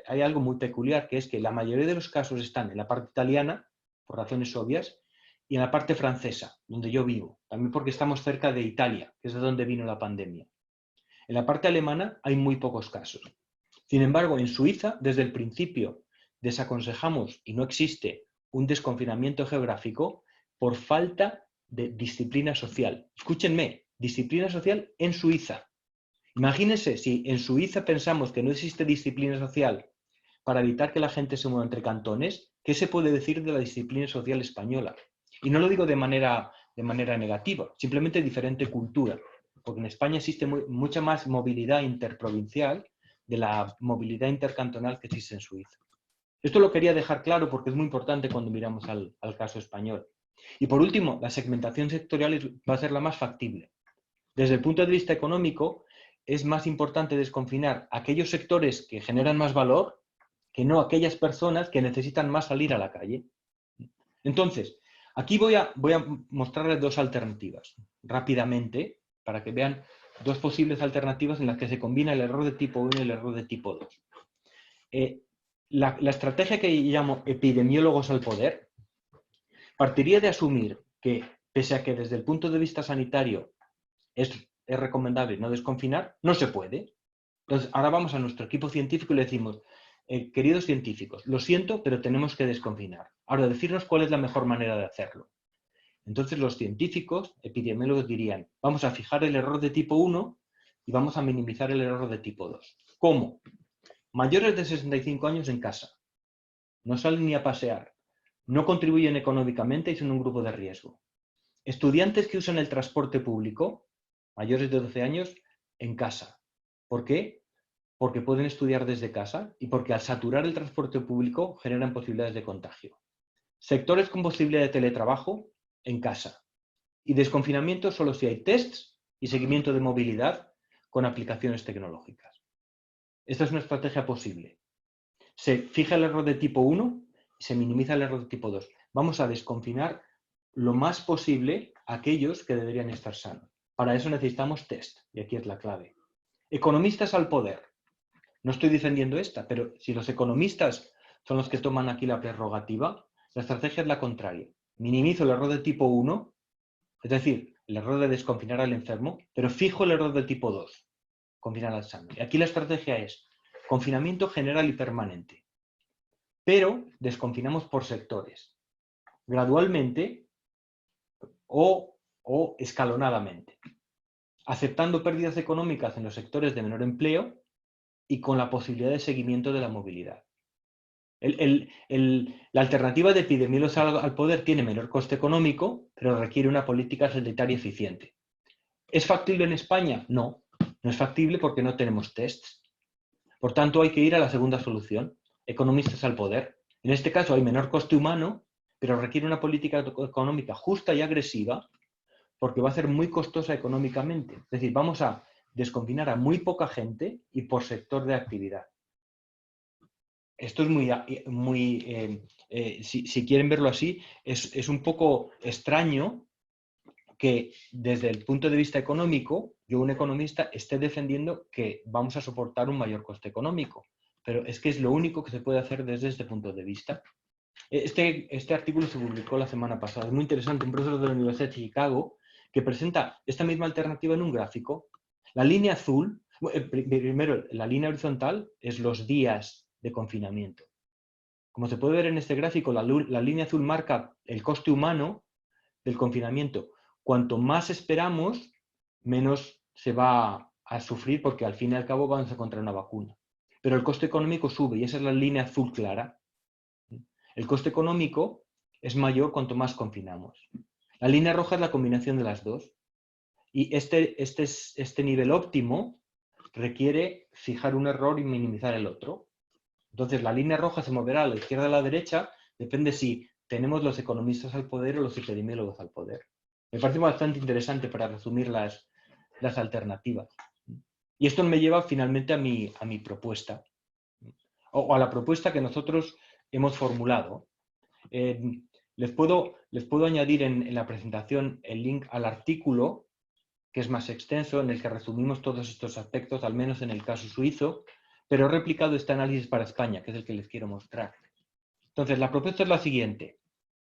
hay algo muy peculiar, que es que la mayoría de los casos están en la parte italiana, por razones obvias, y en la parte francesa, donde yo vivo, también porque estamos cerca de Italia, que es de donde vino la pandemia. En la parte alemana hay muy pocos casos. Sin embargo, en Suiza, desde el principio, desaconsejamos, y no existe, un desconfinamiento geográfico por falta de disciplina social. Escúchenme, disciplina social en Suiza. Imagínense si en Suiza pensamos que no existe disciplina social para evitar que la gente se mueva entre cantones, ¿qué se puede decir de la disciplina social española? Y no lo digo de manera negativa, simplemente diferente cultura, porque en España existe mucha más movilidad interprovincial de la movilidad intercantonal que existe en Suiza. Esto lo quería dejar claro porque es muy importante cuando miramos al caso español. Y por último, la segmentación sectorial va a ser la más factible. Desde el punto de vista económico, es más importante desconfinar aquellos sectores que generan más valor que no aquellas personas que necesitan más salir a la calle. Entonces, aquí voy a mostrarles dos alternativas rápidamente para que vean dos posibles alternativas en las que se combina el error de tipo 1 y el error de tipo 2. La estrategia que llamo epidemiólogos al poder partiría de asumir que, pese a que desde el punto de vista sanitario es recomendable no desconfinar, no se puede. Entonces, ahora vamos a nuestro equipo científico y le decimos, queridos científicos, lo siento, pero tenemos que desconfinar. Ahora, decirnos cuál es la mejor manera de hacerlo. Entonces, los científicos, epidemiólogos, dirían, vamos a fijar el error de tipo 1 y vamos a minimizar el error de tipo 2. ¿Cómo? Mayores de 65 años en casa. No salen ni a pasear. No contribuyen económicamente y son un grupo de riesgo. Estudiantes que usan el transporte público, mayores de 12 años, en casa. ¿Por qué? Porque pueden estudiar desde casa y porque al saturar el transporte público generan posibilidades de contagio. Sectores con posibilidad de teletrabajo, en casa. Y desconfinamiento solo si hay tests y seguimiento de movilidad con aplicaciones tecnológicas. Esta es una estrategia posible. Se fija el error de tipo 1 y se minimiza el error de tipo 2. Vamos a desconfinar lo más posible a aquellos que deberían estar sanos. Para eso necesitamos test, y aquí es la clave. Economistas al poder. No estoy defendiendo esta, pero si los economistas son los que toman aquí la prerrogativa, la estrategia es la contraria. Minimizo el error de tipo 1, es decir, el error de desconfinar al enfermo, pero fijo el error de tipo 2, confinar al sano. Y aquí la estrategia es confinamiento general y permanente, pero desconfinamos por sectores, gradualmente o escalonadamente, aceptando pérdidas económicas en los sectores de menor empleo y con la posibilidad de seguimiento de la movilidad. La alternativa de epidemiólogos al poder tiene menor coste económico, pero requiere una política sanitaria eficiente. ¿Es factible en España? No, no es factible porque no tenemos tests. Por tanto, hay que ir a la segunda solución, economistas al poder. En este caso hay menor coste humano, pero requiere una política económica justa y agresiva porque va a ser muy costosa económicamente. Es decir, vamos a desconfinar a muy poca gente y por sector de actividad. Esto es si quieren verlo así, es un poco extraño que desde el punto de vista económico, yo, un economista, esté defendiendo que vamos a soportar un mayor coste económico. Pero es que es lo único que se puede hacer desde este punto de vista. Este artículo se publicó la semana pasada. Es muy interesante. Un profesor de la Universidad de Chicago que presenta esta misma alternativa en un gráfico. La línea azul, primero, la línea horizontal es los días de confinamiento. Como se puede ver en este gráfico, la línea azul marca el coste humano del confinamiento. Cuanto más esperamos, menos se va a sufrir porque al fin y al cabo vamos a encontrar una vacuna. Pero el coste económico sube y esa es la línea azul clara. El coste económico es mayor cuanto más confinamos. La línea roja es la combinación de las dos. Y este nivel óptimo requiere fijar un error y minimizar el otro. Entonces la línea roja se moverá a la izquierda o a la derecha, depende si tenemos los economistas al poder o los epidemiólogos al poder. Me parece bastante interesante para resumir las alternativas. Y esto me lleva finalmente a mi propuesta, o a la propuesta que nosotros hemos formulado. Les puedo añadir en la presentación el link al artículo, que es más extenso, en el que resumimos todos estos aspectos, al menos en el caso suizo, pero he replicado este análisis para España, que es el que les quiero mostrar. Entonces, la propuesta es la siguiente.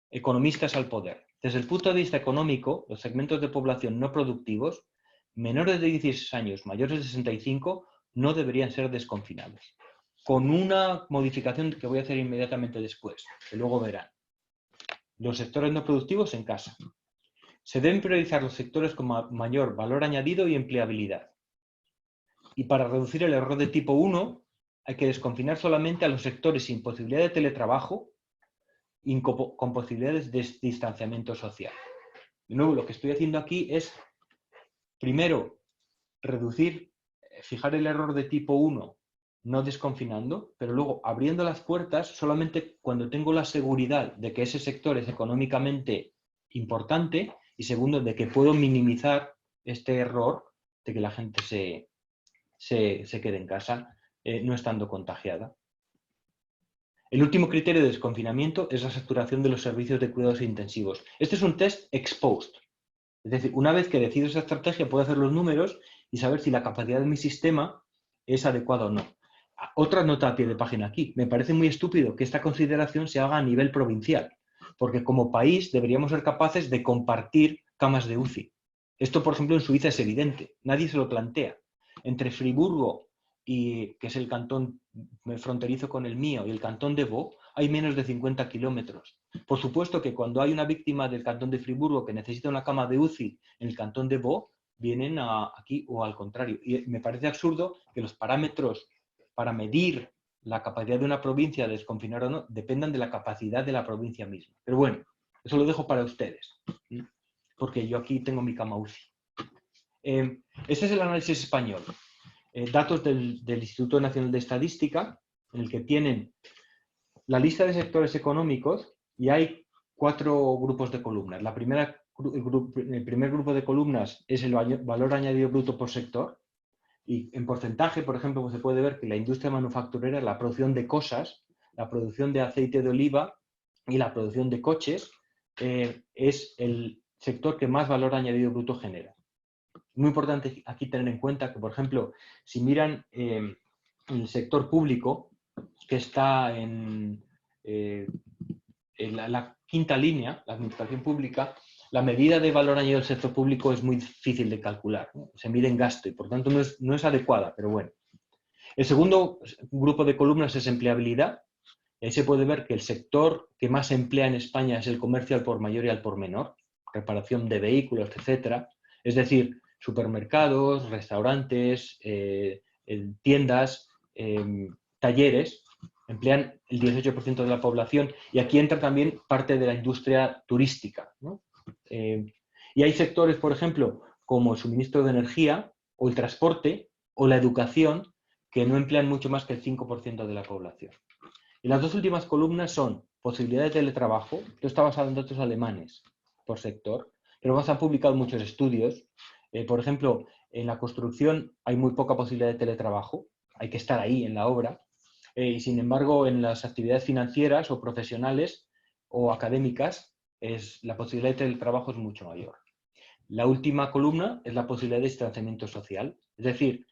Economistas al poder. Desde el punto de vista económico, los segmentos de población no productivos, menores de 16 años, mayores de 65, no deberían ser desconfinados. Con una modificación que voy a hacer inmediatamente después, que luego verán. Los sectores no productivos en casa. Se deben priorizar los sectores con mayor valor añadido y empleabilidad. Y para reducir el error de tipo 1, hay que desconfinar solamente a los sectores sin posibilidad de teletrabajo y con posibilidades de distanciamiento social. De nuevo, lo que estoy haciendo aquí es, primero, fijar el error de tipo 1, no desconfinando, pero luego abriendo las puertas solamente cuando tengo la seguridad de que ese sector es económicamente importante y segundo, de que puedo minimizar este error de que la gente se quede en casa no estando contagiada. El último criterio de desconfinamiento es la saturación de los servicios de cuidados intensivos. Este es un test ex post. Es decir, una vez que decido esa estrategia, puedo hacer los números y saber si la capacidad de mi sistema es adecuada o no. Otra nota a pie de página aquí. Me parece muy estúpido que esta consideración se haga a nivel provincial, porque como país deberíamos ser capaces de compartir camas de UCI. Esto, por ejemplo, en Suiza es evidente. Nadie se lo plantea. Entre Friburgo, que es el cantón fronterizo con el mío, y el cantón de Vaud, hay menos de 50 kilómetros. Por supuesto que cuando hay una víctima del cantón de Friburgo que necesita una cama de UCI en el cantón de Vaud, vienen aquí o al contrario. Y me parece absurdo que los parámetros para medir la capacidad de una provincia de desconfinar o no dependan de la capacidad de la provincia misma. Pero bueno, eso lo dejo para ustedes, porque yo aquí tengo mi cama UCI. Este es el análisis español. Datos del Instituto Nacional de Estadística, en el que tienen la lista de sectores económicos y hay 4 grupos de columnas. El primer grupo de columnas es el valor añadido bruto por sector y en porcentaje, por ejemplo, pues se puede ver que la industria manufacturera, la producción de cosas, la producción de aceite de oliva y la producción de coches es el sector que más valor añadido bruto genera. Muy importante aquí tener en cuenta que, por ejemplo, si miran el sector público, que está en la quinta línea, la administración pública, la medida de valor añadido del sector público es muy difícil de calcular, ¿no? Se mide en gasto y por tanto no es adecuada, pero bueno. El segundo grupo de columnas es empleabilidad. Ahí se puede ver que el sector que más se emplea en España es el comercio al por mayor y al por menor, reparación de vehículos, etcétera. Es decir, supermercados, restaurantes, tiendas, talleres, emplean el 18% de la población y aquí entra también parte de la industria turística, ¿no? Y hay sectores, por ejemplo, como el suministro de energía o el transporte o la educación, que no emplean mucho más que el 5% de la población. Y las dos últimas columnas son posibilidad de teletrabajo. Esto está basado en datos alemanes por sector, pero se han publicado muchos estudios. Por ejemplo, en la construcción hay muy poca posibilidad de teletrabajo, hay que estar ahí en la obra. Y sin embargo, en las actividades financieras o profesionales o académicas, la posibilidad de teletrabajo es mucho mayor. La última columna es la posibilidad de distanciamiento social, es decir,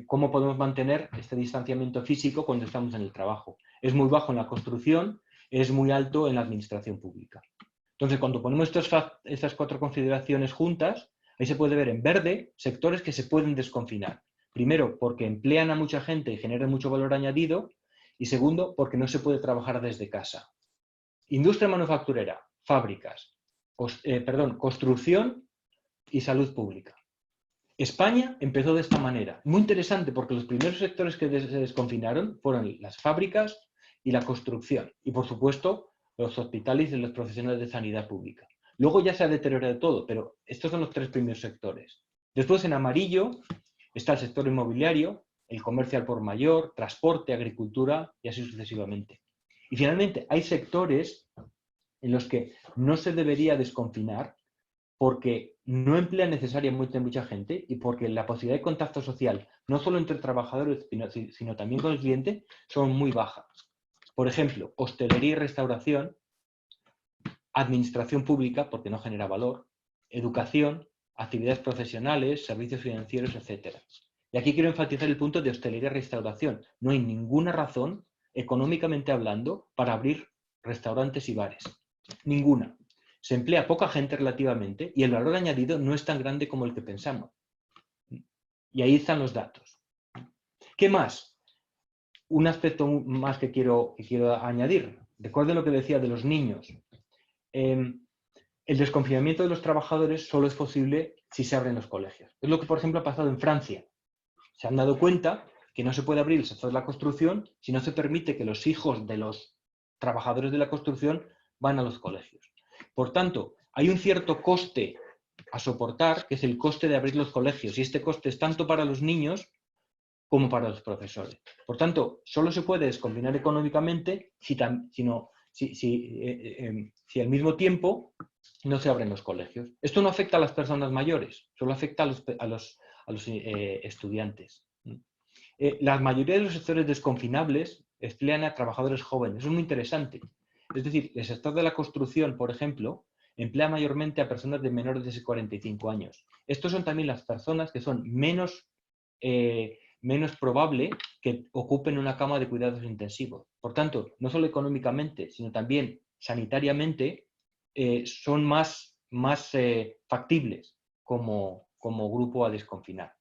cómo podemos mantener este distanciamiento físico cuando estamos en el trabajo. Es muy bajo en la construcción, es muy alto en la administración pública. Entonces, cuando ponemos estas cuatro consideraciones juntas, ahí se puede ver en verde sectores que se pueden desconfinar. Primero, porque emplean a mucha gente y generan mucho valor añadido. Y segundo, porque no se puede trabajar desde casa. Industria manufacturera, fábricas, construcción y salud pública. España empezó de esta manera. Muy interesante porque los primeros sectores que se desconfinaron fueron las fábricas y la construcción. Y por supuesto, los hospitales y los profesionales de sanidad pública. Luego ya se ha deteriorado todo, pero estos son los tres primeros sectores. Después en amarillo está el sector inmobiliario, el comercio al por mayor, transporte, agricultura y así sucesivamente. Y finalmente hay sectores en los que no se debería desconfinar porque no emplea necesariamente mucha gente y porque la posibilidad de contacto social, no solo entre trabajadores, sino también con el cliente, son muy bajas. Por ejemplo, hostelería y restauración, administración pública, porque no genera valor, educación, actividades profesionales, servicios financieros, etc. Y aquí quiero enfatizar el punto de hostelería y restauración. No hay ninguna razón, económicamente hablando, para abrir restaurantes y bares. Ninguna. Se emplea poca gente relativamente y el valor añadido no es tan grande como el que pensamos. Y ahí están los datos. ¿Qué más? Un aspecto más que quiero añadir. Recuerden lo que decía de los niños. El desconfinamiento de los trabajadores solo es posible si se abren los colegios. Es lo que, por ejemplo, ha pasado en Francia. Se han dado cuenta que no se puede abrir el sector de la construcción si no se permite que los hijos de los trabajadores de la construcción van a los colegios. Por tanto, hay un cierto coste a soportar, que es el coste de abrir los colegios, y este coste es tanto para los niños como para los profesores. Por tanto, solo se puede desconfinar económicamente si al mismo tiempo no se abren los colegios. Esto no afecta a las personas mayores, solo afecta a los estudiantes. La mayoría de los sectores desconfinables emplean a trabajadores jóvenes. Eso es muy interesante. Es decir, el sector de la construcción, por ejemplo, emplea mayormente a personas de menores de 45 años. Estos son también las personas que son menos probable que ocupen una cama de cuidados intensivos. Por tanto, no solo económicamente, sino también sanitariamente, son más factibles como grupo a desconfinar.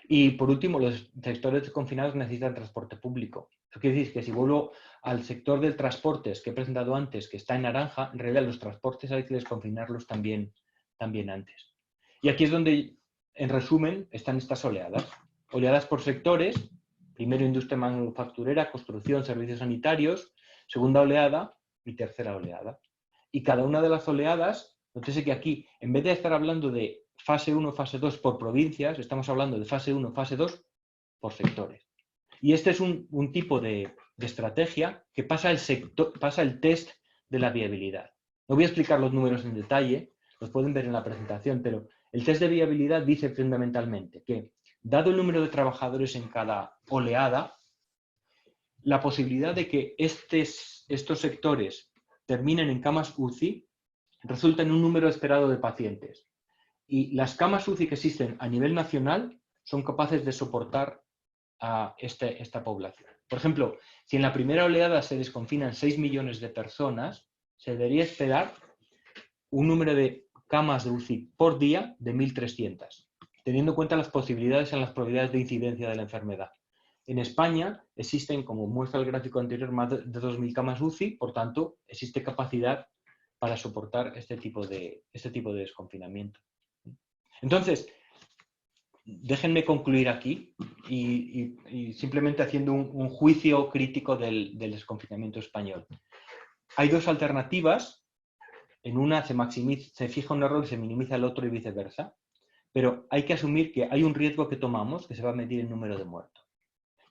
Y por último, los sectores desconfinados necesitan transporte público. Eso quiere decir que si vuelvo al sector del transporte que he presentado antes, que está en naranja, en realidad los transportes hay que desconfinarlos también antes. Y aquí es donde, en resumen, están estas oleadas. Oleadas por sectores, primero industria manufacturera, construcción, servicios sanitarios, segunda oleada y tercera oleada. Y cada una de las oleadas, nótese que aquí, en vez de estar hablando de fase 1, fase 2 por provincias, estamos hablando de fase 1, fase 2 por sectores. Y este es un tipo de estrategia que pasa el test de la viabilidad. No voy a explicar los números en detalle, los pueden ver en la presentación, pero el test de viabilidad dice fundamentalmente que, dado el número de trabajadores en cada oleada, la posibilidad de que estos sectores terminen en camas UCI resulta en un número esperado de pacientes. Y las camas UCI que existen a nivel nacional son capaces de soportar a esta población. Por ejemplo, si en la primera oleada se desconfinan 6 millones de personas, se debería esperar un número de camas de UCI por día de 1.300, teniendo en cuenta las posibilidades en las probabilidades de incidencia de la enfermedad. En España existen, como muestra el gráfico anterior, más de 2.000 camas UCI, por tanto, existe capacidad para soportar este tipo de desconfinamiento. Entonces, déjenme concluir aquí y simplemente haciendo un juicio crítico del desconfinamiento español. Hay dos alternativas. En una se fija un error y se minimiza el otro y viceversa. Pero hay que asumir que hay un riesgo que tomamos que se va a medir en número de muertos.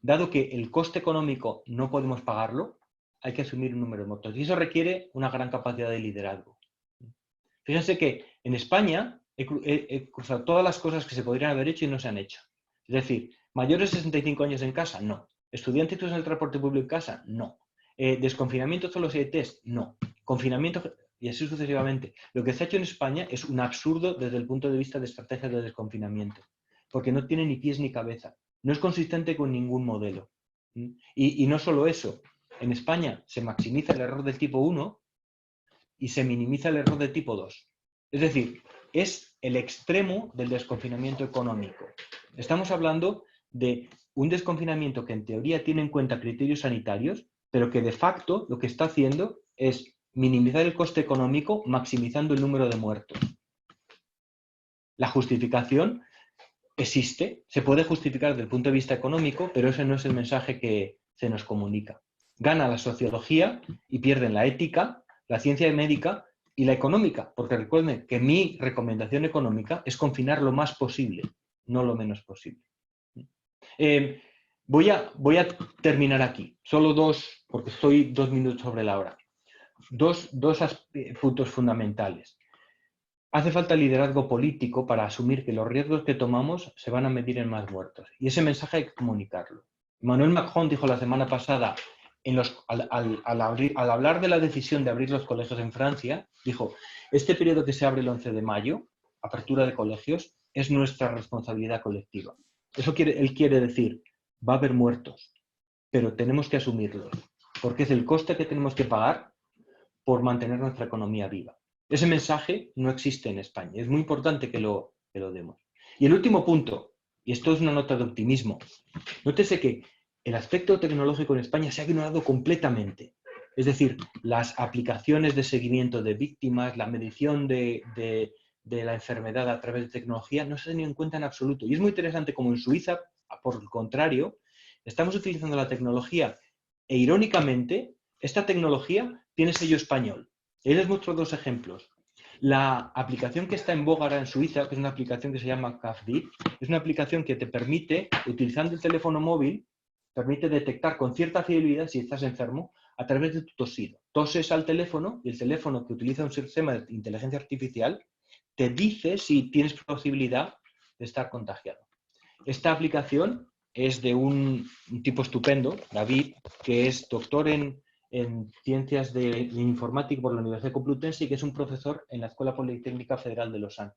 Dado que el coste económico no podemos pagarlo, hay que asumir un número de muertos. Y eso requiere una gran capacidad de liderazgo. Fíjense que en España he cruzado todas las cosas que se podrían haber hecho y no se han hecho. Es decir, mayores de 65 años en casa, no. Estudiantes en el transporte público en casa, no. Desconfinamiento solo si hay test, no. Confinamiento y así sucesivamente. Lo que se ha hecho en España es un absurdo desde el punto de vista de estrategias de desconfinamiento, porque no tiene ni pies ni cabeza. No es consistente con ningún modelo. Y no solo eso. En España se maximiza el error del tipo 1 y se minimiza el error del tipo 2. Es decir, es el extremo del desconfinamiento económico. Estamos hablando de un desconfinamiento que en teoría tiene en cuenta criterios sanitarios, pero que de facto lo que está haciendo es minimizar el coste económico maximizando el número de muertos. La justificación existe, se puede justificar desde el punto de vista económico, pero ese no es el mensaje que se nos comunica. Gana la sociología y pierden la ética, la ciencia médica y la económica, porque recuerden que mi recomendación económica es confinar lo más posible, no lo menos posible. Voy a terminar aquí, solo dos, porque estoy 2 minutos sobre la hora. Dos puntos fundamentales. Hace falta liderazgo político para asumir que los riesgos que tomamos se van a medir en más muertos. Y ese mensaje hay que comunicarlo. Emmanuel Macron dijo la semana pasada, al hablar de la decisión de abrir los colegios en Francia, dijo, este periodo que se abre el 11 de mayo, apertura de colegios, es nuestra responsabilidad colectiva. Él quiere decir, va a haber muertos, pero tenemos que asumirlos, porque es el coste que tenemos que pagar por mantener nuestra economía viva. Ese mensaje no existe en España. Es muy importante que lo demos. Y el último punto, y esto es una nota de optimismo, nótese que el aspecto tecnológico en España se ha ignorado completamente. Es decir, las aplicaciones de seguimiento de víctimas, la medición de la enfermedad a través de tecnología no se ha tenido en cuenta en absoluto. Y es muy interesante como en Suiza, por el contrario, estamos utilizando la tecnología e irónicamente, esta tecnología tiene sello español. Y les muestro dos ejemplos. La aplicación que está en boga ahora en Suiza, que es una aplicación que se llama CAFDI, es una aplicación que te permite, utilizando el teléfono móvil, permite detectar con cierta fiabilidad si estás enfermo a través de tu tosido. Toses al teléfono y el teléfono, que utiliza un sistema de inteligencia artificial, te dice si tienes posibilidad de estar contagiado. Esta aplicación es de un tipo estupendo, David, que es doctor en Ciencias de Informática por la Universidad Complutense y que es un profesor en la Escuela Politécnica Federal de Lausanne.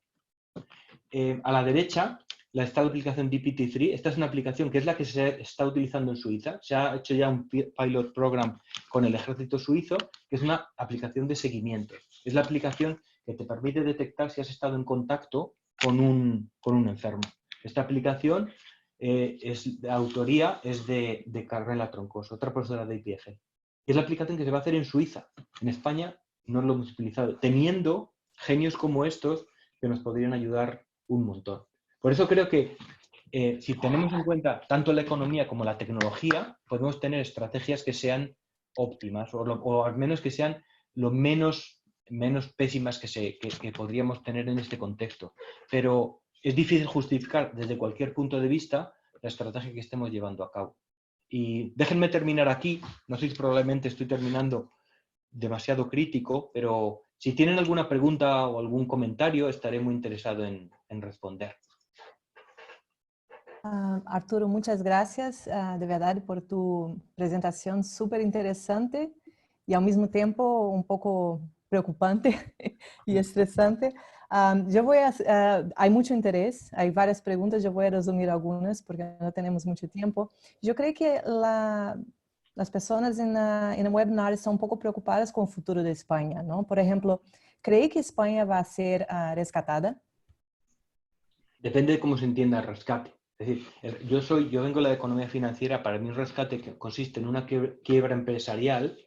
A la derecha está la aplicación DPT-3. Esta es una aplicación que es la que se está utilizando en Suiza. Se ha hecho ya un pilot program con el ejército suizo, que es una aplicación de seguimiento. Es la aplicación que te permite detectar si has estado en contacto con un enfermo. Esta aplicación de autoría es de Carmela Troncoso, otra profesora de IPF. Es la aplicación que se va a hacer en Suiza. En España no lo hemos utilizado, teniendo genios como estos que nos podrían ayudar un montón. Por eso creo que si tenemos en cuenta tanto la economía como la tecnología, podemos tener estrategias que sean óptimas o al menos que sean lo menos pésimas que podríamos tener en este contexto. Pero es difícil justificar desde cualquier punto de vista la estrategia que estemos llevando a cabo. Y déjenme terminar aquí, no sé si probablemente estoy terminando demasiado crítico, pero si tienen alguna pregunta o algún comentario, estaré muy interesado en responder. Arturo, muchas gracias de verdad por tu presentación súper interesante y al mismo tiempo un poco preocupante y estresante. Hay mucho interés, hay varias preguntas, yo voy a resumir algunas porque no tenemos mucho tiempo. Yo creo que las personas en el webinar están un poco preocupadas con el futuro de España, ¿no? Por ejemplo, ¿Cree que España va a ser rescatada? Depende de cómo se entienda el rescate. Es decir, yo vengo de la economía financiera. Para mí un rescate que consiste en una quiebra empresarial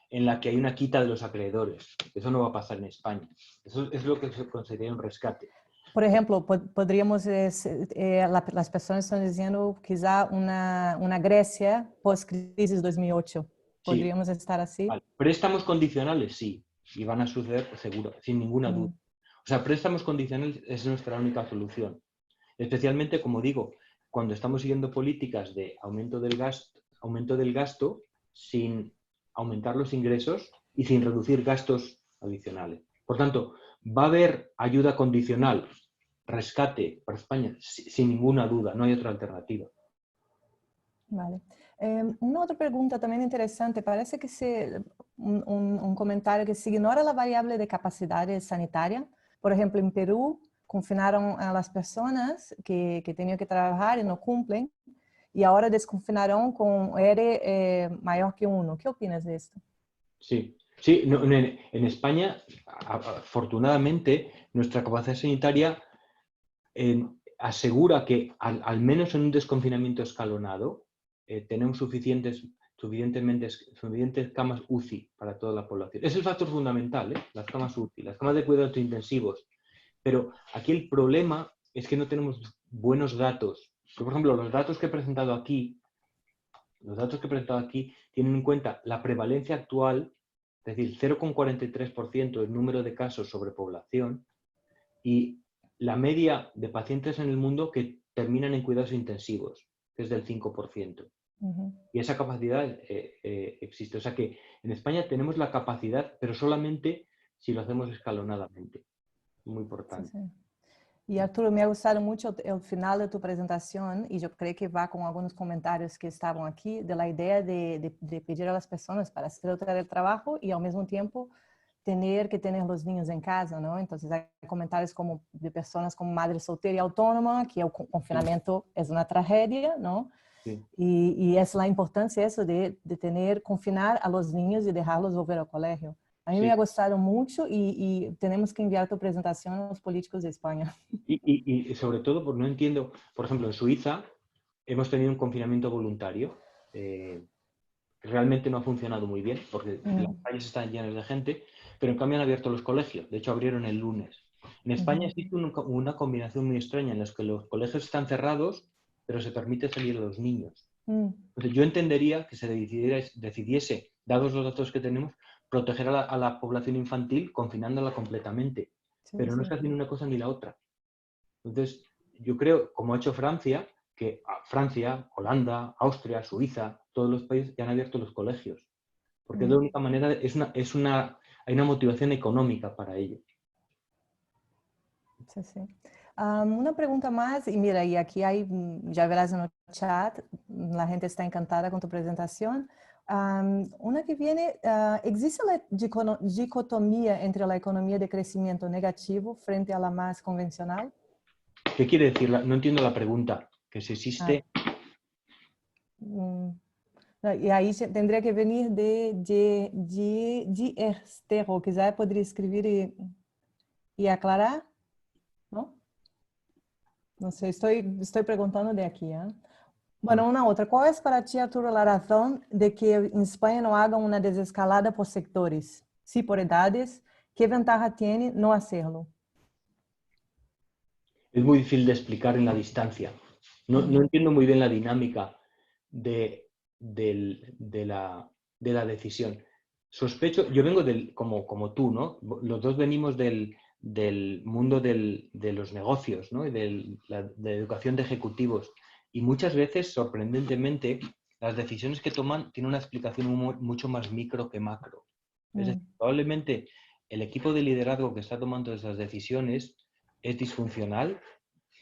en la que hay una quita de los acreedores. Eso no va a pasar en España. Eso es lo que se considera un rescate. Por ejemplo, podríamos, las personas están diciendo quizá una Grecia post-crisis 2008. Sí. ¿Podríamos estar así? Vale. Préstamos condicionales, sí. Y van a suceder seguro, sin ninguna duda. O sea, préstamos condicionales es nuestra única solución. Especialmente, como digo, cuando estamos siguiendo políticas de aumento del gasto sin aumentar los ingresos y sin reducir gastos adicionales. Por tanto, va a haber ayuda condicional, rescate para España, sin ninguna duda, no hay otra alternativa. Vale. Una otra pregunta también interesante. Parece que un comentario que se ignora la variable de capacidad sanitaria. Por ejemplo, en Perú confinaron a las personas que tenían que trabajar y no cumplen, y ahora desconfinaron con ERE mayor que 1. ¿Qué opinas de esto? Sí, sí, no, en España, afortunadamente, nuestra capacidad sanitaria asegura que al menos en un desconfinamiento escalonado tenemos suficientes camas UCI para toda la población. Es el factor fundamental, las camas UCI, las camas de cuidados intensivos. Pero aquí el problema es que no tenemos buenos datos. Por ejemplo, los datos que he presentado aquí tienen en cuenta la prevalencia actual, es decir, 0,43% del número de casos sobre población y la media de pacientes en el mundo que terminan en cuidados intensivos, que es del 5%. Y esa capacidad existe. O sea que en España tenemos la capacidad, pero solamente si lo hacemos escalonadamente. Muy importante. Sí, sí. Y Arturo, me ha gustado mucho el final de tu presentación y yo creo que va con algunos comentarios que estaban aquí de la idea de pedir a las personas para hacer el trabajo y al mismo tiempo tener que tener los niños en casa, ¿no? Entonces hay comentarios como de personas como madre soltera y autónoma, que el confinamiento es una tragedia, ¿no? Sí. Y es la importancia eso de confinar a los niños y dejarlos volver al colegio. A mí me ha gustado mucho y tenemos que enviar tu presentación a los políticos de España. Y sobre todo, porque no entiendo, por ejemplo, en Suiza hemos tenido un confinamiento voluntario que realmente no ha funcionado muy bien porque las calles están llenas de gente, pero en cambio han abierto los colegios. De hecho, abrieron el lunes. En España existe una combinación muy extraña en la que los colegios están cerrados, pero se permite salir a los niños. Entonces, yo entendería que se decidiese, dados los datos que tenemos, proteger a la población infantil confinándola completamente. Sí, pero no sí. está haciendo una cosa ni la otra. Entonces, yo creo, como ha hecho Francia, que Francia, Holanda, Austria, Suiza, todos los países ya han abierto los colegios. Porque es la única manera, hay una motivación económica para ello. Sí, sí. Una pregunta más, y mira, y aquí hay, ya verás en el chat, la gente está encantada con tu presentación. Una que viene, ¿existe la dicotomía entre la economía de crecimiento negativo frente a la más convencional? ¿Qué quiere decir? No entiendo la pregunta. Que si existe... Y ahí tendría que venir de Estero, quizá podría escribir y aclarar, ¿no? No sé, estoy preguntando de aquí, ¿eh? Bueno, una otra. ¿Cuál es para ti, Arturo, la razón de que en España no hagan una desescalada por sectores? Sí, por edades. ¿Qué ventaja tiene no hacerlo? Es muy difícil de explicar en la distancia. No entiendo muy bien la dinámica de la decisión. Sospecho, yo vengo como tú, ¿no? Los dos venimos del mundo de los negocios, ¿no? Y de la educación de ejecutivos. Y muchas veces, sorprendentemente, las decisiones que toman tienen una explicación mucho más micro que macro. Es decir, probablemente el equipo de liderazgo que está tomando esas decisiones es disfuncional,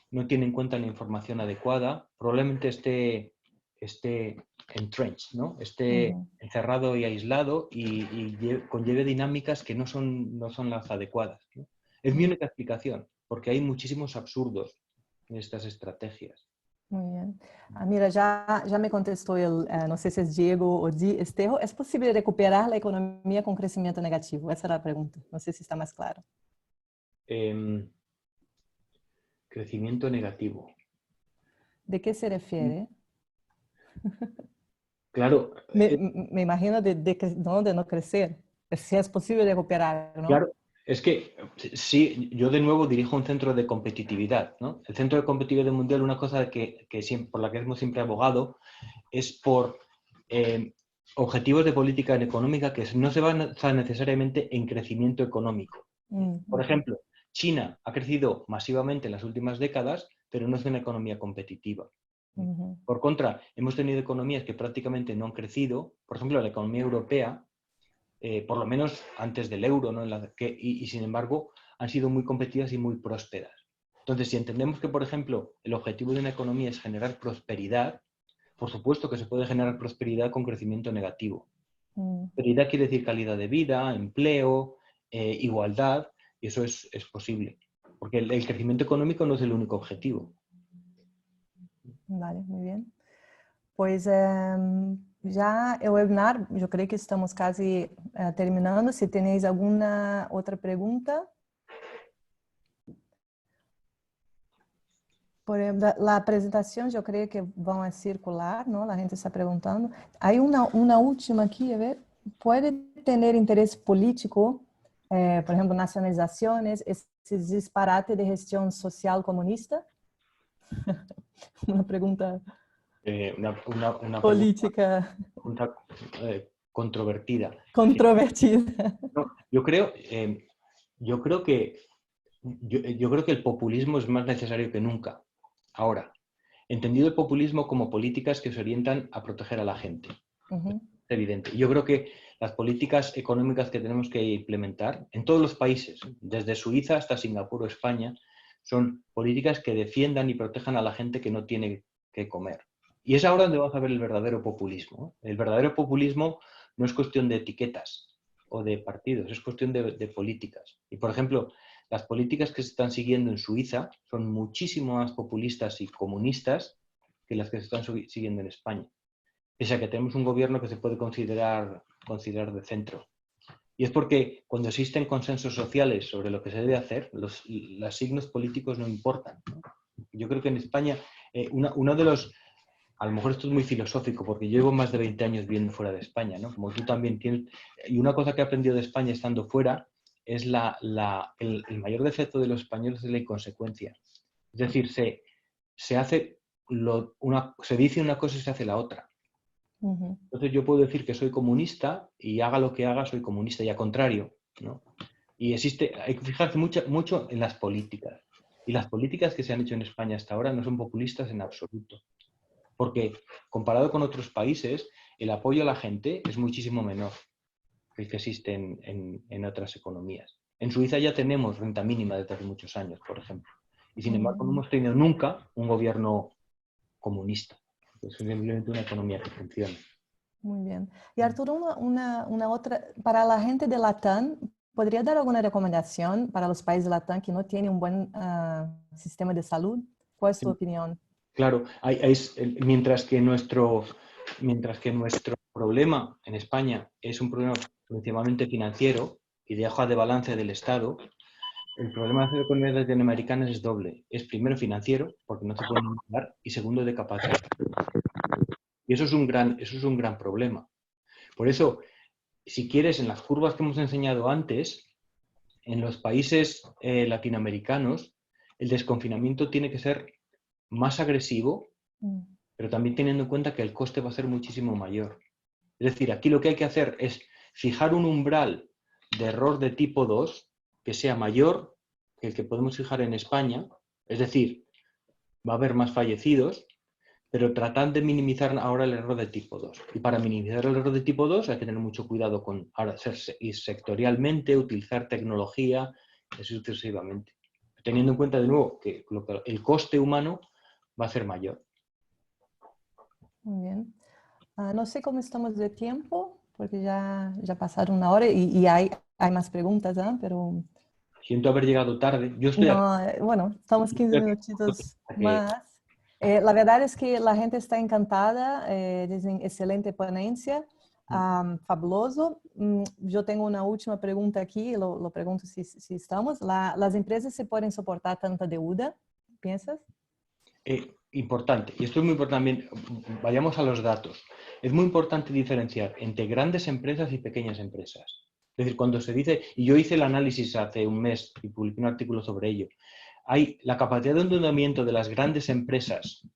no tiene en cuenta la información adecuada, probablemente esté entrenched, ¿no? Esté encerrado y aislado y conlleve dinámicas que no son las adecuadas, ¿no? Es mi única explicación, porque hay muchísimos absurdos en estas estrategias. Muy bien. Mira, ya me contestó no sé si es Diego o Esterro, ¿es posible recuperar la economía con crecimiento negativo? Esa era la pregunta. No sé si está más claro. Em, Crecimiento negativo. ¿De qué se refiere? Claro, Me imagino de no crecer. Si es posible recuperar, ¿no? claro, es que sí, yo de nuevo dirijo un centro de competitividad, ¿no? El centro de competitividad mundial, una cosa por la que hemos siempre abogado, es por objetivos de política económica que no se basan necesariamente en crecimiento económico. Por ejemplo, China ha crecido masivamente en las últimas décadas, pero no es una economía competitiva. Por contra, hemos tenido economías que prácticamente no han crecido. Por ejemplo, la economía europea, por lo menos antes del euro, ¿no? Y sin embargo han sido muy competitivas y muy prósperas. Entonces, si entendemos que, por ejemplo, el objetivo de una economía es generar prosperidad, por supuesto que se puede generar prosperidad con crecimiento negativo. Prosperidad quiere decir calidad de vida, empleo, igualdad, y eso es posible. Porque el crecimiento económico no es el único objetivo. Vale, muy bien. Pues ya el webinar, yo creo que estamos casi terminando. Si tenéis alguna otra pregunta. Por ejemplo, la presentación yo creo que van a circular, ¿no? La gente está preguntando. Hay una última aquí, a ver. ¿Puede tener interés político, por ejemplo, nacionalizaciones, ese disparate de gestión social comunista? Una pregunta Una política pregunta controvertida. controvertida. No, yo creo que el populismo es más necesario que nunca. Ahora, entendido el populismo como políticas que se orientan a proteger a la gente. Es evidente. Yo creo que las políticas económicas que tenemos que implementar en todos los países, desde Suiza hasta Singapur o España, son políticas que defiendan y protejan a la gente que no tiene que comer. Y es ahora donde vamos a ver el verdadero populismo. El verdadero populismo no es cuestión de etiquetas o de partidos, es cuestión de políticas. Y, por ejemplo, las políticas que se están siguiendo en Suiza son muchísimo más populistas y comunistas que las que se están siguiendo en España. Pese a que tenemos un gobierno que se puede considerar de centro. Y es porque cuando existen consensos sociales sobre lo que se debe hacer, los signos políticos no importan, ¿no? Yo creo que en España, uno de los... A lo mejor esto es muy filosófico, porque yo llevo más de 20 años viviendo fuera de España, ¿no? Como tú también tienes... Y una cosa que he aprendido de España estando fuera es el mayor defecto de los españoles es la inconsecuencia. Es decir, se dice una cosa y se hace la otra. Entonces yo puedo decir que soy comunista y haga lo que haga, soy comunista y al contrario, ¿no? Y hay que fijarse mucho en las políticas. Y las políticas que se han hecho en España hasta ahora no son populistas en absoluto. Porque comparado con otros países, el apoyo a la gente es muchísimo menor que el que existe en otras economías. En Suiza ya tenemos renta mínima desde hace muchos años, por ejemplo. Y sin embargo no hemos tenido nunca un gobierno comunista. Es simplemente una economía que funciona. Muy bien. Y Arturo, una otra, para la gente de Latam, ¿podría dar alguna recomendación para los países de Latam que no tienen un buen sistema de salud? ¿Cuál es tu opinión? Claro, mientras que nuestro problema en España es un problema principalmente financiero y de hoja de balance del Estado, el problema de las economías latinoamericanas es doble. Es primero financiero, porque no se pueden pagar, y segundo de capacidad. Y eso es un gran problema. Por eso, si quieres, en las curvas que hemos enseñado antes, en los países latinoamericanos, el desconfinamiento tiene que ser más agresivo, pero también teniendo en cuenta que el coste va a ser muchísimo mayor. Es decir, aquí lo que hay que hacer es fijar un umbral de error de tipo 2 que sea mayor que el que podemos fijar en España. Es decir, va a haber más fallecidos, pero tratad de minimizar ahora el error de tipo 2. Y para minimizar el error de tipo 2 hay que tener mucho cuidado con ahora ir sectorialmente, utilizar tecnología, así sucesivamente. Teniendo en cuenta de nuevo que el coste humano va a ser mayor. Muy bien. No sé cómo estamos de tiempo, porque ya pasaron una hora y hay más preguntas, pero... Siento haber llegado tarde. Yo estoy aquí. No, bueno, estamos 15 minutitos más. La verdad es que la gente está encantada, dicen excelente ponencia, fabuloso. Yo tengo una última pregunta aquí, lo pregunto si estamos. ¿Las empresas se pueden soportar tanta deuda? ¿Piensas? Importante, y esto es muy importante, vayamos a los datos. Es muy importante diferenciar entre grandes empresas y pequeñas empresas. Es decir, cuando se dice, y yo hice el análisis hace un mes y publiqué un artículo sobre ello, la capacidad de endeudamiento de las grandes empresas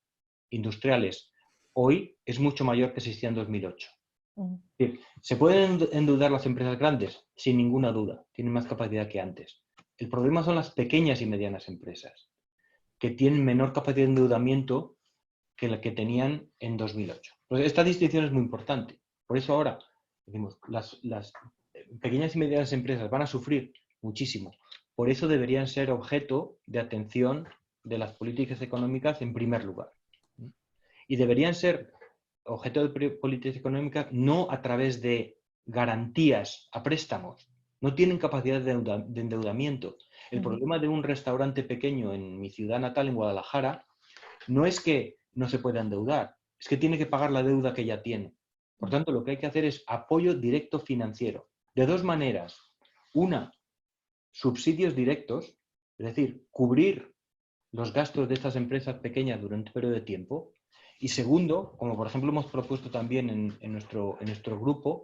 industriales hoy es mucho mayor que existía en 2008. Es decir, ¿se pueden endeudar las empresas grandes? Sin ninguna duda, tienen más capacidad que antes. El problema son las pequeñas y medianas empresas, que tienen menor capacidad de endeudamiento que la que tenían en 2008. Pues esta distinción es muy importante. Por eso ahora, decimos, las pequeñas y medianas empresas van a sufrir muchísimo. Por eso deberían ser objeto de atención de las políticas económicas en primer lugar. Y deberían ser objeto de políticas económicas no a través de garantías a préstamos. No tienen capacidad de endeudamiento. El problema de un restaurante pequeño en mi ciudad natal, en Guadalajara, no es que no se pueda endeudar, es que tiene que pagar la deuda que ya tiene. Por tanto, lo que hay que hacer es apoyo directo financiero. De dos maneras. Una, subsidios directos, es decir, cubrir los gastos de estas empresas pequeñas durante un periodo de tiempo. Y segundo, como por ejemplo hemos propuesto también en nuestro grupo,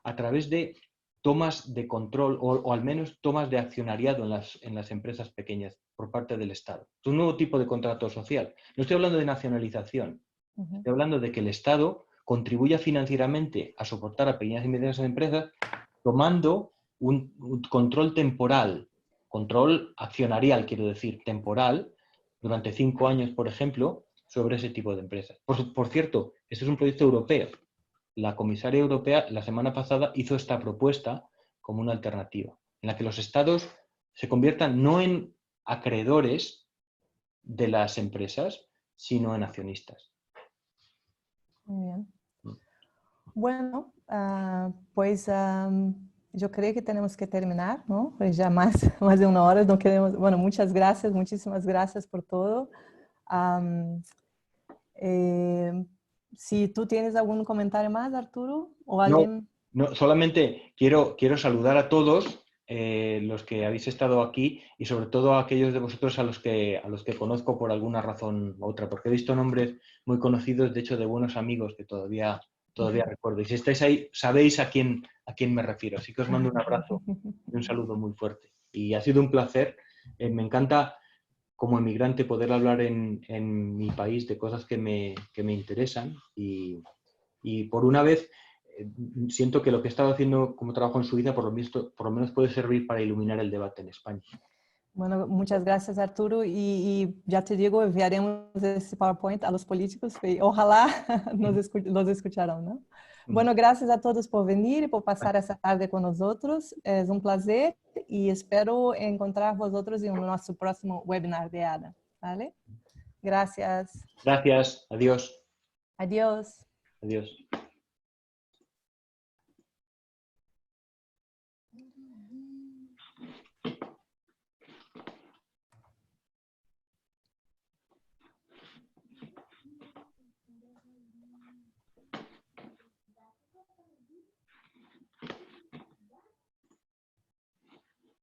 a través de tomas de control o al menos tomas de accionariado en las empresas pequeñas por parte del Estado. Es un nuevo tipo de contrato social. No estoy hablando de nacionalización, estoy hablando de que el Estado contribuya financieramente a soportar a pequeñas y medianas empresas tomando un control temporal, control accionarial, quiero decir, temporal, durante 5 años, por ejemplo, sobre ese tipo de empresas. Por cierto, este es un proyecto europeo. La comisaria europea la semana pasada hizo esta propuesta como una alternativa, en la que los estados se conviertan no en acreedores de las empresas, sino en accionistas. Muy bien. Bueno, pues yo creo que tenemos que terminar, ¿no? Pues ya más de una hora, no queremos, bueno, muchas gracias, muchísimas gracias por todo. Si tú tienes algún comentario más, Arturo, o alguien... No, solamente quiero saludar a todos los que habéis estado aquí y sobre todo a aquellos de vosotros a los que conozco por alguna razón u otra, porque he visto nombres muy conocidos, de hecho, de buenos amigos que todavía recuerdo. Y si estáis ahí, sabéis a quién me refiero. Así que os mando un abrazo y un saludo muy fuerte. Y ha sido un placer. Me encanta, como emigrante, poder hablar en mi país de cosas que me interesan y por una vez siento que lo que he estado haciendo como trabajo en Suiza por lo menos puede servir para iluminar el debate en España. Bueno, muchas gracias, Arturo. Y ya te digo, enviaremos ese PowerPoint a los políticos y ojalá nos escucharán, ¿no? Bueno, gracias a todos por venir y por pasar esta tarde con nosotros. Es un placer y espero encontrar vosotros en nuestro próximo webinar de ADA. ¿Vale? Gracias. Gracias. Adiós. Adiós. Adiós.